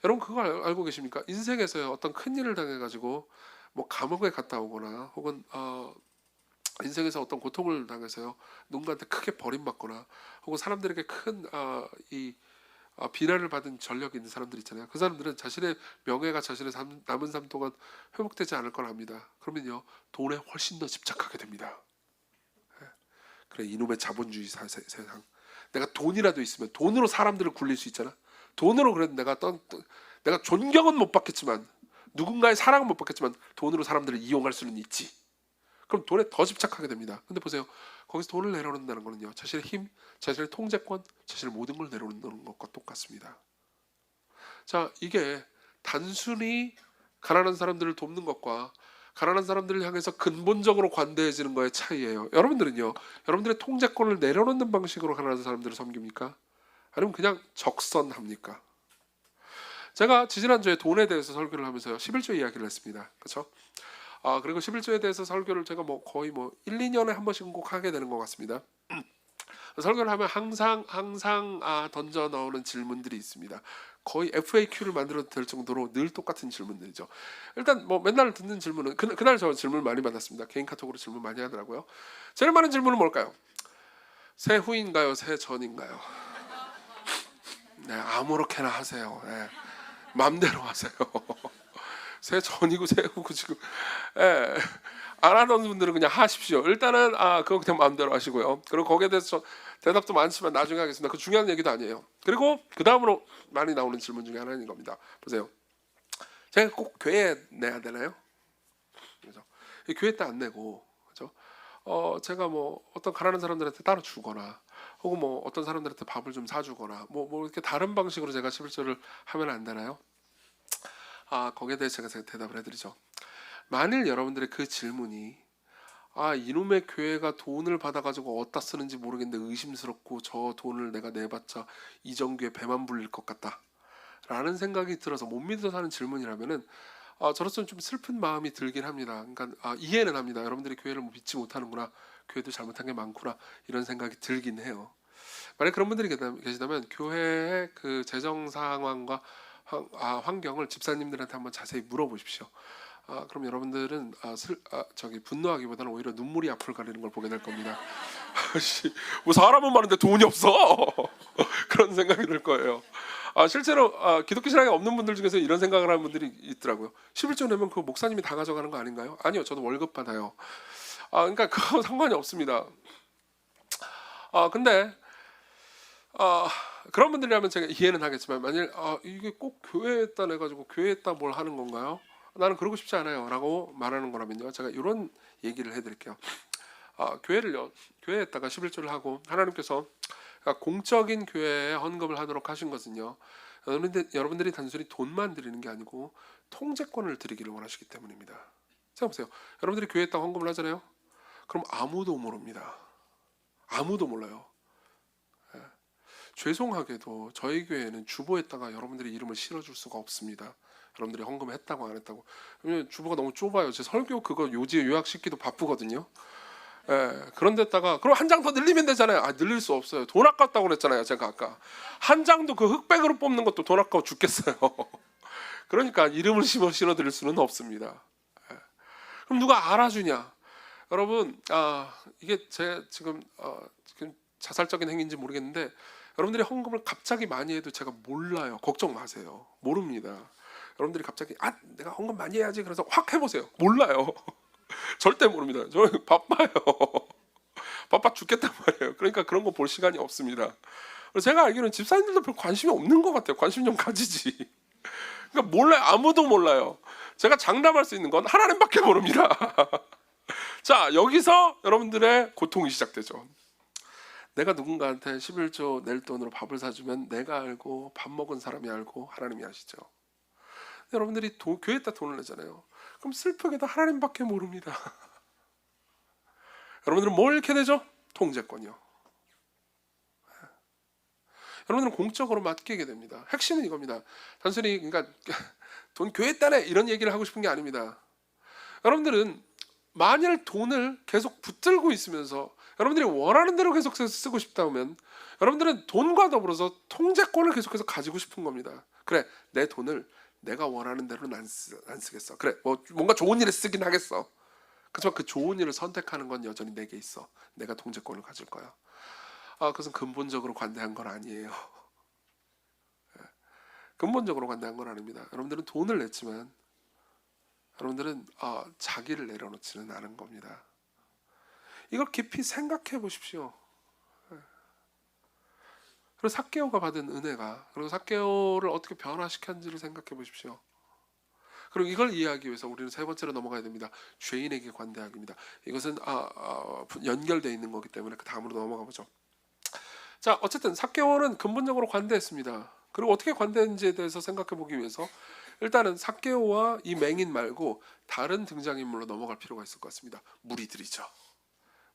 여러분 그거 알고 계십니까? 인생에서 어떤 큰 일을 당해가지고 뭐 감옥에 갔다 오거나 혹은 인생에서 어떤 고통을 당해서요 누군가한테 크게 버림받거나 혹은 사람들에게 큰 비난을 받은 전력이 있는 사람들 있잖아요. 그 사람들은 자신의 명예가 자신의 남은 삶 동안 회복되지 않을 걸 압니다. 그러면요 돈에 훨씬 더 집착하게 됩니다. 그래, 이놈의 자본주의 세상. 내가 돈이라도 있으면 돈으로 사람들을 굴릴 수 있잖아. 돈으로 그래도 내가 존경은 못 받겠지만 누군가의 사랑은 못 받겠지만 돈으로 사람들을 이용할 수는 있지. 그럼 돈에 더 집착하게 됩니다. 근데 보세요. 거기서 돈을 내려놓는다는 거는요. 자신의 힘, 자신의 통제권, 자신의 모든 걸 내려놓는 것과 똑같습니다. 자, 이게 단순히 가난한 사람들을 돕는 것과 가난한 사람들을 향해서 근본적으로 관대해지는 거의 차이예요. 여러분들은요. 여러분들의 통제권을 내려놓는 방식으로 가난한 사람들을 섬깁니까? 아니면 그냥 적선합니까? 제가 지지난주에 돈에 대해서 설교를 하면서요. 11조 이야기를 했습니다. 그렇죠? 그리고 11조에 대해서 설교를 제가 거의 1, 2년에 한 번씩은 꼭 하게 되는 것 같습니다. 설교를 하면 항상 던져 나오는 질문들이 있습니다. 거의 FAQ를 만들어도 될 정도로 늘 똑같은 질문들이죠. 일단 맨날 듣는 질문은 그날 저 질문 많이 받았습니다. 개인 카톡으로 질문 많이 하더라고요. 제일 많은 질문은 뭘까요? 새 후인가요? 새 전인가요? 네, 아무렇게나 하세요. 네, 마음대로 하세요. 새 전이고 새 후고 지금 안 하던 분들은 그냥 하십시오. 일단은 그거 그냥 마음대로 하시고요. 그리고 거기에 대해서 대답도 많지만 나중에 하겠습니다. 그 중요한 얘기도 아니에요. 그리고 그 다음으로 많이 나오는 질문 중에 하나인 겁니다. 보세요. 제가 꼭 교회에 내야 되나요? 그죠? 교회 때 안 내고, 그죠? 제가 어떤 가난한 사람들한테 따로 주거나, 혹은 어떤 사람들한테 밥을 좀 사주거나, 이렇게 다른 방식으로 제가 11조를 하면 안 되나요? 거기에 대해서 제가 대답을 해드리죠. 만일 여러분들의 그 질문이 이놈의 교회가 돈을 받아가지고 어디다 쓰는지 모르겠는데 의심스럽고 저 돈을 내가 내봤자 이정교에 배만 불릴 것 같다 라는 생각이 들어서 못 믿어서 하는 질문이라면은 저로서는 좀 슬픈 마음이 들긴 합니다. 그러니까 이해는 합니다. 여러분들이 교회를 믿지 못하는구나, 교회도 잘못한 게 많구나 이런 생각이 들긴 해요. 만약 그런 분들이 계시다면 교회의 그 재정 상황과 환경을 집사님들한테 한번 자세히 물어보십시오. 그럼 여러분들은 분노하기보다는 오히려 눈물이 앞을 가리는 걸 보게 될 겁니다. 사람은 많은데 돈이 없어. 그런 생각이 들 거예요. 실제로 기독교 신앙이 없는 분들 중에서 이런 생각을 하는 분들이 있더라고요. 11조 내면 그 목사님이 다 가져가는 거 아닌가요? 아니요, 저도 월급 받아요. 그러니까 그거 상관이 없습니다. 근데 그런 분들이라면 제가 이해는 하겠지만 만일 이게 꼭 교회에다 내가지고 교회에다 뭘 하는 건가요? 나는 그러고 싶지 않아요 라고 말하는 거라면요, 제가 이런 얘기를 해드릴게요. 교회에다가 11조를 하고 하나님께서 공적인 교회에 헌금을 하도록 하신 것은요, 여러분들이 단순히 돈만 드리는 게 아니고 통제권을 드리기를 원하시기 때문입니다. 생각해보세요. 여러분들이 교회에다 헌금을 하잖아요. 그럼 아무도 모릅니다. 아무도 몰라요. 죄송하게도 저희 교회는 주보에다가 여러분들의 이름을 실어줄 수가 없습니다. 여러분들이 헌금을 했다고 안 했다고. 왜냐면 주보가 너무 좁아요. 제 설교 그거 요지에 요약시키기도 바쁘거든요. 예, 그런 데다가 그럼 한 장 더 늘리면 되잖아요. 아, 늘릴 수 없어요. 돈 아깝다고 그랬잖아요. 제가 아까 한 장도 그 흑백으로 뽑는 것도 돈 아까워 죽겠어요. 그러니까 이름을 실어 드릴 수는 없습니다. 예. 그럼 누가 알아주냐? 여러분, 이게 제 지금 자살적인 행위인지 모르겠는데 여러분들이 헌금을 갑자기 많이 해도 제가 몰라요. 걱정 마세요. 모릅니다. 여러분들이 갑자기 내가 헌금 많이 해야지 그래서 확 해보세요. 몰라요. 절대 모릅니다. 저 바빠요. 바빠 죽겠단 말이에요. 그러니까 그런 거 볼 시간이 없습니다. 그래서 제가 알기로는 집사님들도 별 관심이 없는 것 같아요. 관심 좀 가지지. 그러니까 몰라요. 아무도 몰라요. 제가 장담할 수 있는 건 하나님밖에 모릅니다. 자, 여기서 여러분들의 고통이 시작되죠. 내가 누군가한테 11조 낼 돈으로 밥을 사주면 내가 알고 밥 먹은 사람이 알고 하나님이 아시죠. 여러분들이 교회에다 돈을 내잖아요. 그럼 슬프게도 하나님밖에 모릅니다. 여러분들은 뭘 이렇게 되죠? 통제권이요. 여러분들은 공적으로 맡기게 됩니다. 핵심은 이겁니다. 단순히 그러니까 돈 교회에다 내 이런 얘기를 하고 싶은 게 아닙니다. 여러분들은 만일 돈을 계속 붙들고 있으면서 여러분들이 원하는 대로 계속 쓰고 싶다면 여러분들은 돈과 더불어서 통제권을 계속해서 가지고 싶은 겁니다. 그래, 내 돈을 내가 원하는 대로는 안 쓰겠어. 그래, 뭔가 좋은 일에 쓰긴 하겠어. 그렇지만 그 좋은 일을 선택하는 건 여전히 내게 있어. 내가 통제권을 가질 거야. 그것은 근본적으로 관대한 건 아니에요. 근본적으로 관대한 건 아닙니다. 여러분들은 돈을 냈지만 여러분들은 자기를 내려놓지는 않은 겁니다. 이걸 깊이 생각해 보십시오. 그리고 삭개오가 받은 은혜가, 그리고 삭개오를 어떻게 변화시켰는지를 생각해 보십시오. 그리고 이걸 이해하기 위해서 우리는 세 번째로 넘어가야 됩니다. 죄인에게 관대하기입니다. 이것은 연결되어 있는 거기 때문에 그 다음으로 넘어가 보죠. 자, 어쨌든 삭개오는 근본적으로 관대했습니다. 그리고 어떻게 관대했는지에 대해서 생각해 보기 위해서 일단은 삭개오와 이 맹인 말고 다른 등장인물로 넘어갈 필요가 있을 것 같습니다. 무리들이죠.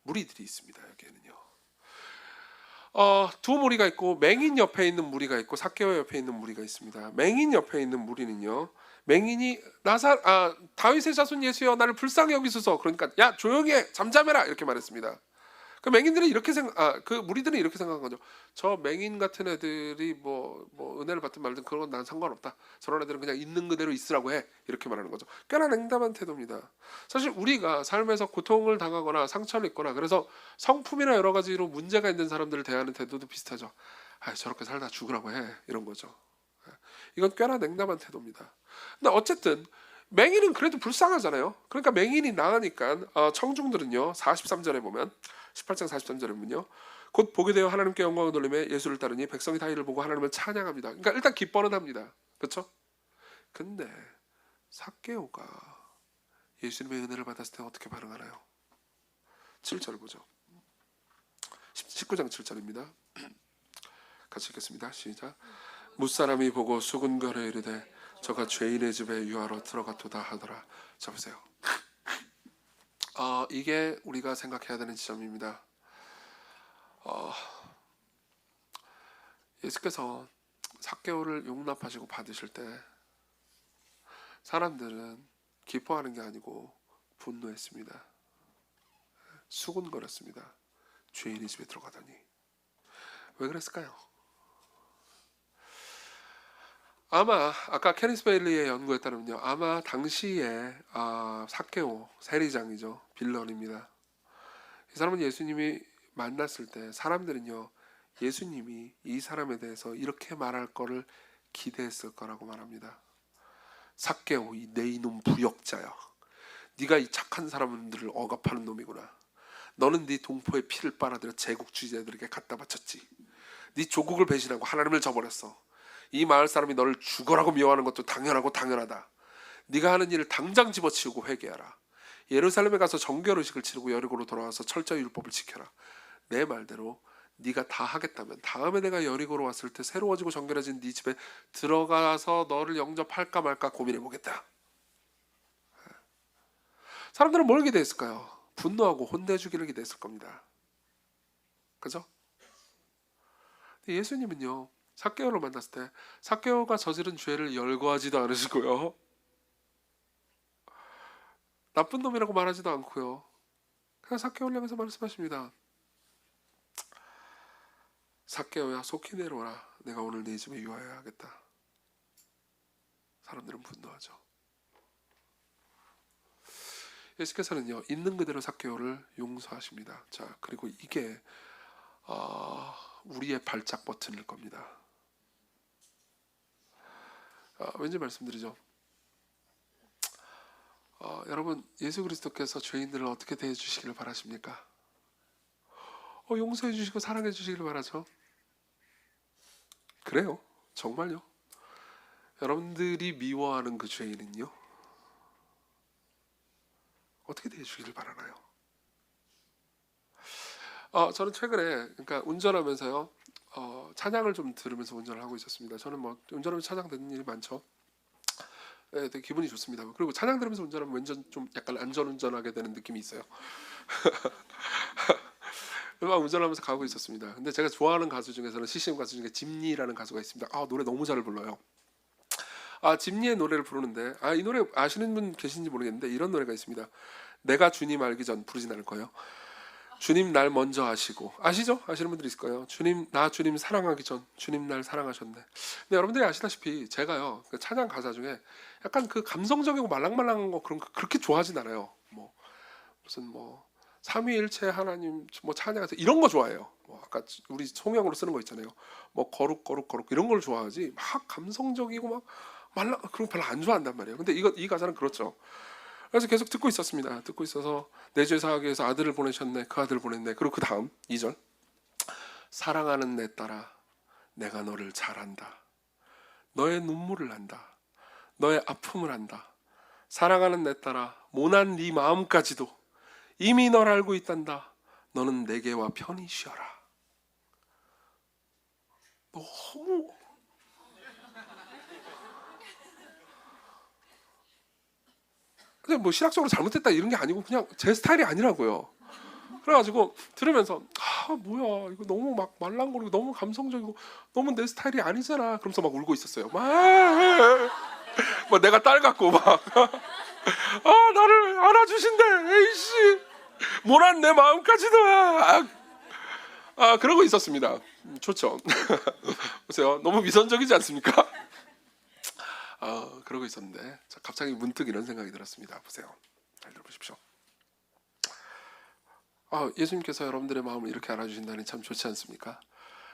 무리들이 있습니다. 여기에는요. 두 무리가 있고 맹인 옆에 있는 무리가 있고 삭개오 옆에 있는 무리가 있습니다. 맹인 옆에 있는 무리는요. 맹인이 다윗의 자손 예수여 나를 불쌍히 여기소서. 그러니까 야 조용히 해 잠잠해라 이렇게 말했습니다. 그 맹인들이 이렇게 그 무리들은 이렇게 생각한 거죠. 저 맹인 같은 애들이 뭐 은혜를 받든 말든 그런 건 난 상관없다. 저런 애들은 그냥 있는 그대로 있으라고 해. 이렇게 말하는 거죠. 꽤나 냉담한 태도입니다. 사실 우리가 삶에서 고통을 당하거나 상처를 입거나 그래서 성품이나 여러 가지로 문제가 있는 사람들을 대하는 태도도 비슷하죠. 저렇게 살다 죽으라고 해. 이런 거죠. 이건 꽤나 냉담한 태도입니다. 근데 어쨌든 맹인은 그래도 불쌍하잖아요. 그러니까 맹인이 나으니까 청중들은요. 43절에 보면 18장 43절에 보면요. 곧 보게 되어 하나님께 영광을 돌리며 예수를 따르니 백성이 다 이를 보고 하나님을 찬양합니다. 그러니까 일단 기뻐는 합니다. 그렇죠? 근데 삭개오가 예수님의 은혜를 받았을 때 어떻게 반응하나요? 7절을 보죠. 19장 7절입니다. 같이 읽겠습니다. 시작. 무사람이 보고 수군거려 이르되 저가 죄인의 집에 유하러 들어갔도다 하더라. 자 보세요. 이게 우리가 생각해야 되는 지점입니다. 예수께서 삭개오를 용납하시고 받으실 때 사람들은 기뻐하는 게 아니고 분노했습니다. 수군거렸습니다. 죄인의 집에 들어가다니. 왜 그랬을까요? 아마 아까 케니스 베일리의 연구에 따르면요. 아마 당시에 삭개오 세리장이죠. 빌런입니다. 이 사람은 예수님이 만났을 때 사람들은요. 예수님이 이 사람에 대해서 이렇게 말할 거를 기대했을 거라고 말합니다. 삭개오 내 이놈 부역자야. 네가 이 착한 사람들을 억압하는 놈이구나. 너는 네 동포의 피를 빨아들여 제국 주지자들에게 갖다 바쳤지. 네 조국을 배신하고 하나님을 저버렸어. 이 마을 사람이 너를 죽어라고 미워하는 것도 당연하다. 네가 하는 일을 당장 집어치우고 회개하라. 예루살렘에 가서 정결의식을 치르고 여리고로 돌아와서 철저히 율법을 지켜라. 내 말대로 네가 다 하겠다면 다음에 내가 여리고로 왔을 때 새로워지고 정결해진 네 집에 들어가서 너를 영접할까 말까 고민해보겠다. 사람들은 뭘 기대했을까요? 분노하고 혼내주기를 기대했을 겁니다. 그죠? 예수님은요, 삭개오를 만났을 때 삭개오가 저지른 죄를 열거하지도 않으시고요, 나쁜 놈이라고 말하지도 않고요, 그냥 삭개오를 향해서 말씀하십니다. 삭개오야, 속히 내려오라. 내가 오늘 네 집에 유하여야 하겠다. 사람들은 분노하죠. 예수께서는요, 있는 그대로 삭개오를 용서하십니다. 자, 그리고 이게 우리의 발작 버튼일 겁니다. 왠지 말씀드리죠. 여러분, 예수 그리스도께서 죄인들을 어떻게 대해 주시기를 바라십니까? 용서해 주시고 사랑해 주시기를 바라죠. 그래요, 정말요. 여러분들이 미워하는 그 죄인은요, 어떻게 대해 주기를 바라나요? 저는 최근에, 그러니까 운전하면서요, 찬양을 좀 들으면서 운전을 하고 있었습니다. 저는 뭐 운전하면서 찬양 듣는 일이 많죠. 네, 되게 기분이 좋습니다. 그리고 찬양 들으면서 운전하면 왠지 좀 약간 안전운전하게 되는 느낌이 있어요. 막 운전하면서 가고 있었습니다. 근데 제가 좋아하는 가수 중에서는 CCM 가수 중에 짐니라는 가수가 있습니다. 노래 너무 잘 불러요. 짐니의 노래를 부르는데, 이 노래 아시는 분 계신지 모르겠는데 이런 노래가 있습니다. 내가 주님 알기 전, 부르진 않을 거예요. 주님 날 먼저 아시고, 아시죠? 아시는 분들이 있을 거예요. 주님 사랑하기 전 주님 날 사랑하셨네. 근데 여러분들이 아시다시피 제가요, 그 찬양 가사 중에 약간 그 감성적이고 말랑말랑한 거 그런 거 그렇게 좋아하진 않아요. 뭐 무슨 뭐 삼위일체 하나님 뭐 찬양해서 이런 거 좋아해요. 뭐 아까 우리 송영으로 쓰는 거 있잖아요. 뭐 거룩 이런 걸 좋아하지, 막 감성적이고 막 말랑 그런 거 별로 안 좋아한단 말이에요. 근데 이 가사는 그렇죠. 그래서 계속 듣고 있었습니다. 듣고 있어서 내 죄 사하기 위해서 아들을 보내셨네, 그 아들을 보냈네. 그리고 그 다음 2절, 사랑하는 내 딸아 내가 너를 잘 안다. 너의 눈물을 안다. 너의 아픔을 안다. 사랑하는 내 딸아 모난 네 마음까지도 이미 널 알고 있단다. 너는 내게와 편히 쉬어라. 너무 근데 뭐 신학적으로 잘못됐다 이런 게 아니고 그냥 제 스타일이 아니라고요. 그래가지고 들으면서 뭐야 이거 너무 막 말랑거리고 너무 감성적이고 너무 내 스타일이 아니잖아. 그러면서 막 울고 있었어요. 막 내가 딸 같고 막 나를 안아주신대. 에이씨 모난 내 마음까지도 그러고 있었습니다. 좋죠. 보세요, 너무 위선적이지 않습니까? 그러고 있었는데 갑자기 문득 이런 생각이 들었습니다. 보세요, 잘 들어보십시오. 예수님께서 여러분들의 마음을 이렇게 알아주신다니 참 좋지 않습니까?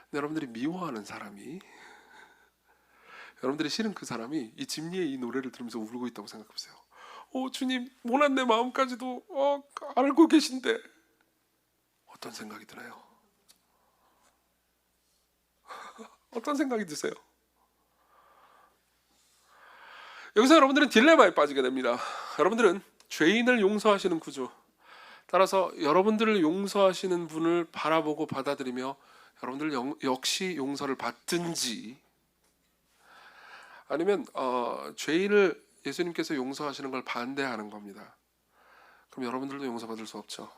근데 여러분들이 미워하는 사람이, 여러분들이 싫은 그 사람이 이 짐리의 이 노래를 들으면서 울고 있다고 생각해보세요. 주님 모난 내 마음까지도 알고 계신데 어떤 생각이 드나요? 어떤 생각이 드세요? 여기서 여러분들은 딜레마에 빠지게 됩니다. 여러분들은 죄인을 용서하시는 구조, 따라서 여러분들을 용서하시는 분을 바라보고 받아들이며 여러분들 역시 용서를 받든지, 아니면 죄인을 예수님께서 용서하시는 걸 반대하는 겁니다. 그럼 여러분들도 용서받을 수 없죠.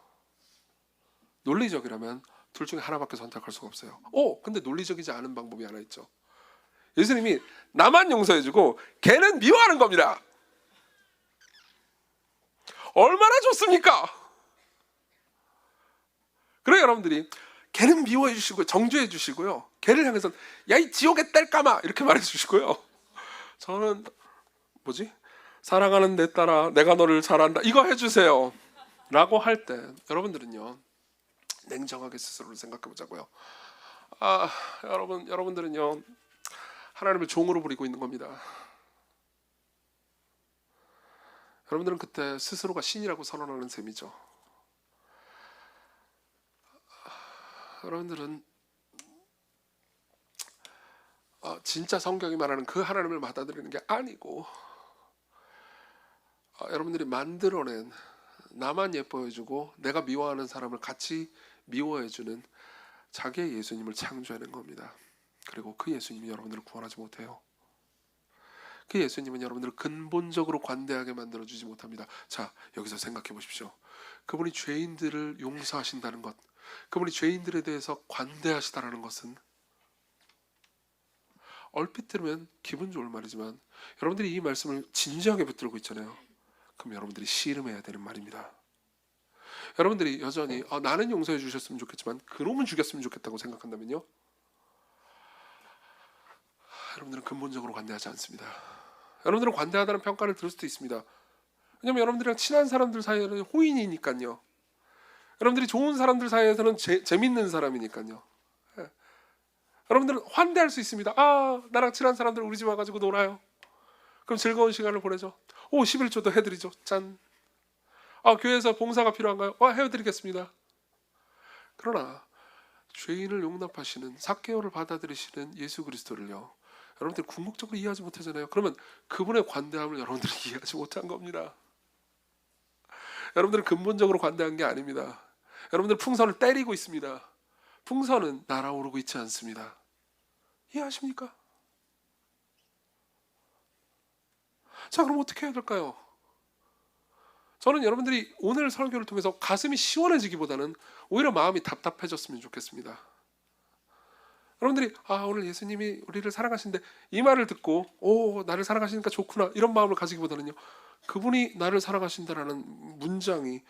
논리적이라면 둘 중에 하나밖에 선택할 수가 없어요. 근데 논리적이지 않은 방법이 하나 있죠. 예수님이 나만 용서해주고 걔는 미워하는 겁니다. 얼마나 좋습니까? 그래 여러분들이 걔는 미워해 주시고 정죄해 주시고요, 걔를 향해서 야 이 지옥의 뗄까마 이렇게 말해 주시고요, 저는 사랑하는 내 딸아 내가 너를 잘한다 이거 해주세요 라고 할 때 여러분들은요 냉정하게 스스로를 생각해 보자고요. 여러분들은요 하나님을 종으로 부리고 있는 겁니다. 여러분들은 그때 스스로가 신이라고 선언하는 셈이죠. 여러분들은 진짜 성경이 말하는 그 하나님을 받아들이는 게 아니고 여러분들이 만들어낸, 나만 예뻐해주고 내가 미워하는 사람을 같이 미워해주는 자기의 예수님을 창조해낸 겁니다. 그리고 그 예수님이 여러분들을 구원하지 못해요. 그 예수님은 여러분들을 근본적으로 관대하게 만들어주지 못합니다. 자, 여기서 생각해 보십시오. 그분이 죄인들을 용서하신다는 것, 그분이 죄인들에 대해서 관대하시다라는 것은 얼핏 들으면 기분 좋을 말이지만 여러분들이 이 말씀을 진지하게 붙들고 있잖아요. 그럼 여러분들이 씨름해야 되는 말입니다. 여러분들이 여전히 나는 용서해 주셨으면 좋겠지만 그놈은 죽였으면 좋겠다고 생각한다면요, 여러분들은 근본적으로 관대하지 않습니다. 여러분들은 관대하다는 평가를 들을 수도 있습니다. 왜냐하면 여러분들이랑 친한 사람들 사이에는 호인이니까요. 여러분들이 좋은 사람들 사이에서는 재밌는 사람이니까요. 예. 여러분들은 환대할 수 있습니다. 나랑 친한 사람들 우리 집 와가지고 놀아요. 그럼 즐거운 시간을 보내죠. 11조도 해드리죠. 짠. 교회에서 봉사가 필요한가요? 해드리겠습니다. 그러나 죄인을 용납하시는, 삭개오를 받아들이시는 예수 그리스도를요, 여러분들이 궁극적으로 이해하지 못하잖아요. 그러면 그분의 관대함을 여러분들이 이해하지 못한 겁니다. 여러분들은 근본적으로 관대한 게 아닙니다. 여러분들은 풍선을 때리고 있습니다. 풍선은 날아오르고 있지 않습니다. 이해하십니까? 자, 그럼 어떻게 해야 될까요? 저는 여러분들이 오늘 설교를 통해서 가슴이 시원해지기보다는 오히려 마음이 답답해졌으면 좋겠습니다. 여러분들이 오늘 예수님이 우리를 사랑하신데 이 말을 듣고 나를 사랑하시니까 좋구나 이런 마음을 가지기보다는요, 그분이 나를 사랑하신다라는 문장이,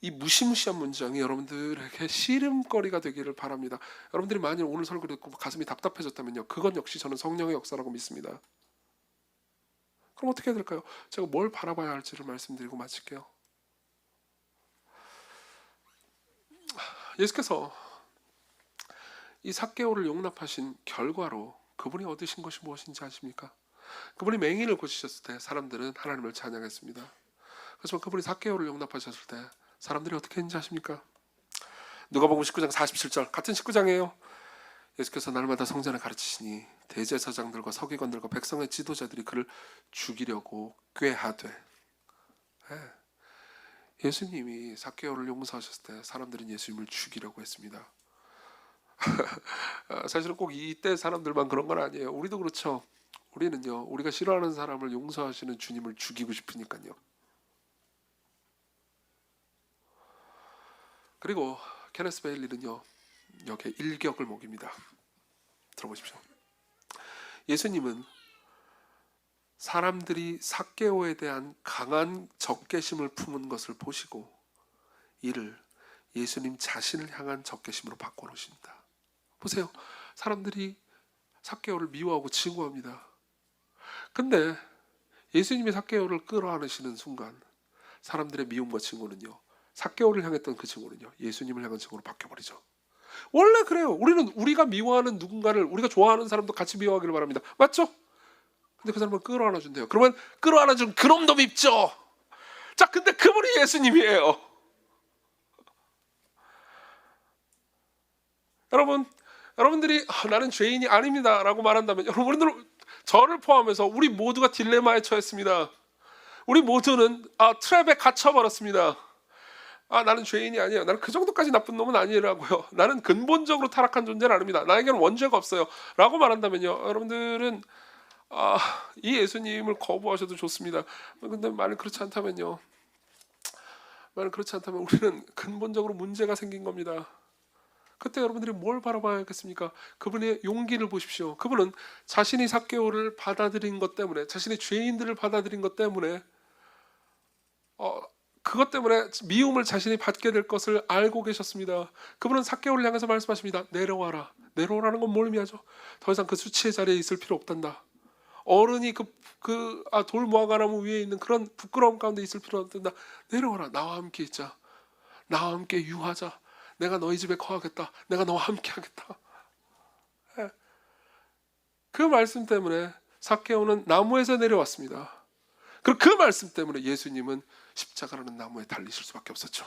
이 무시무시한 문장이 여러분들에게 씨름거리가 되기를 바랍니다. 여러분들이 만약 오늘 설교를 듣고 가슴이 답답해졌다면요, 그건 역시 저는 성령의 역사라고 믿습니다. 그럼 어떻게 해야 될까요? 제가 뭘 바라봐야 할지를 말씀드리고 마칠게요. 예수께서 이 삭개오를 용납하신 결과로 그분이 얻으신 것이 무엇인지 아십니까? 그분이 맹인을 고치셨을 때 사람들은 하나님을 찬양했습니다. 그렇지만 그분이 삭개오를 용납하셨을 때 사람들이 어떻게 했는지 아십니까? 누가복음 19장 47절, 같은 19장이에요. 예수께서 날마다 성전에 가르치시니 대제사장들과 서기관들과 백성의 지도자들이 그를 죽이려고 꾀하되. 예수님이 삭개오를 용서하셨을 때 사람들은 예수님을 죽이려고 했습니다. 사실은 꼭 이때 사람들만 그런 건 아니에요. 우리도 그렇죠. 우리는요, 우리가 싫어하는 사람을 용서하시는 주님을 죽이고 싶으니까요. 그리고 케네스 베일리는요, 여기에 일격을 먹입니다. 들어보십시오. 예수님은 사람들이 삭개오에 대한 강한 적개심을 품은 것을 보시고 이를 예수님 자신을 향한 적개심으로 바꿔놓으신다. 보세요. 사람들이 삭개오를 미워하고 증오합니다. 근데 예수님이 삭개오를 끌어안으시는 순간 사람들의 미움과 증오는요, 삭개오를 향했던 그 증오는요, 예수님을 향한 증오로 바뀌어버리죠. 원래 그래요. 우리는 우리가 미워하는 누군가를 우리가 좋아하는 사람도 같이 미워하기를 바랍니다. 맞죠? 근데 그 사람을 끌어안아준대요. 그러면 끌어안아준 그놈도 밉죠. 자, 근데 그분이 예수님이에요. 여러분들이 나는 죄인이 아닙니다 라고 말한다면, 여러분들, 저를 포함해서 우리 모두가 딜레마에 처했습니다. 우리 모두는 트랩에 갇혀버렸습니다. 나는 죄인이 아니에요. 나는 그 정도까지 나쁜 놈은 아니라고요. 나는 근본적으로 타락한 존재는 아닙니다. 나에게는 원죄가 없어요 라고 말한다면요, 여러분들은 이 예수님을 거부하셔도 좋습니다. 근데 만약 그렇지 않다면요, 우리는 근본적으로 문제가 생긴 겁니다. 그때 여러분들이 뭘 바라봐야겠습니까? 그분의 용기를 보십시오. 그분은 자신이 삭개오를 받아들인 것 때문에, 자신의 죄인들을 받아들인 것 때문에, 그것 때문에 미움을 자신이 받게 될 것을 알고 계셨습니다. 그분은 삭개오를 향해서 말씀하십니다. 내려와라. 내려오라는 건 뭘 의미하죠? 더 이상 그 수치의 자리에 있을 필요 없단다. 어른이 돌 무화과나무 위에 있는 그런 부끄러움 가운데 있을 필요 없단다. 내려와라. 나와 함께 있자. 나와 함께 유하자. 내가 너희 집에 거하겠다. 내가 너와 함께 하겠다. 그 말씀 때문에 삭개오는 나무에서 내려왔습니다. 그리고 그 말씀 때문에 예수님은 십자가라는 나무에 달리실 수밖에 없었죠.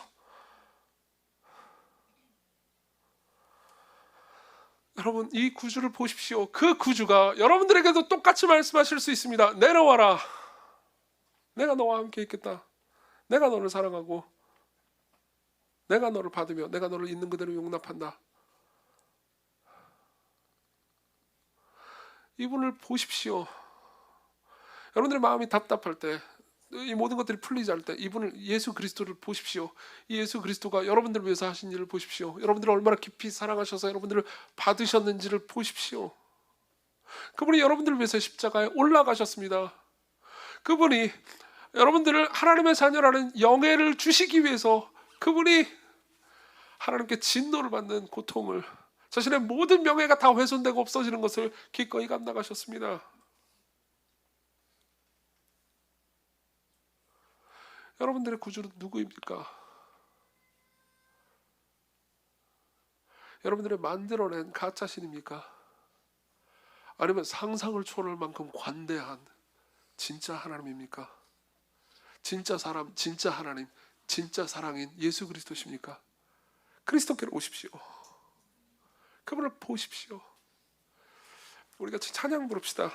여러분, 이 구주를 보십시오. 그 구주가 여러분들에게도 똑같이 말씀하실 수 있습니다. 내려와라. 내가 너와 함께 있겠다. 내가 너를 사랑하고 내가 너를 받으며 내가 너를 있는 그대로 용납한다. 이분을 보십시오. 여러분들의 마음이 답답할 때, 이 모든 것들이 풀리지 않을 때 이분을, 예수 그리스도를 보십시오. 이 예수 그리스도가 여러분들을 위해서 하신 일을 보십시오. 여러분들을 얼마나 깊이 사랑하셔서 여러분들을 받으셨는지를 보십시오. 그분이 여러분들을 위해서 십자가에 올라가셨습니다. 그분이 여러분들을 하나님의 자녀라는 영예를 주시기 위해서 그분이 하나님께 진노를 받는 고통을, 자신의 모든 명예가 다 훼손되고 없어지는 것을 기꺼이 감당하셨습니다. 여러분들의 구주는 누구입니까? 여러분들의 만들어낸 가짜신입니까? 아니면 상상을 초월할 만큼 관대한 진짜 하나님입니까? 진짜 사람, 진짜 하나님, 진짜 사랑인 예수 그리스도십니까? 그리스도께로 오십시오. 그분을 보십시오. 우리 같이 찬양 부릅시다.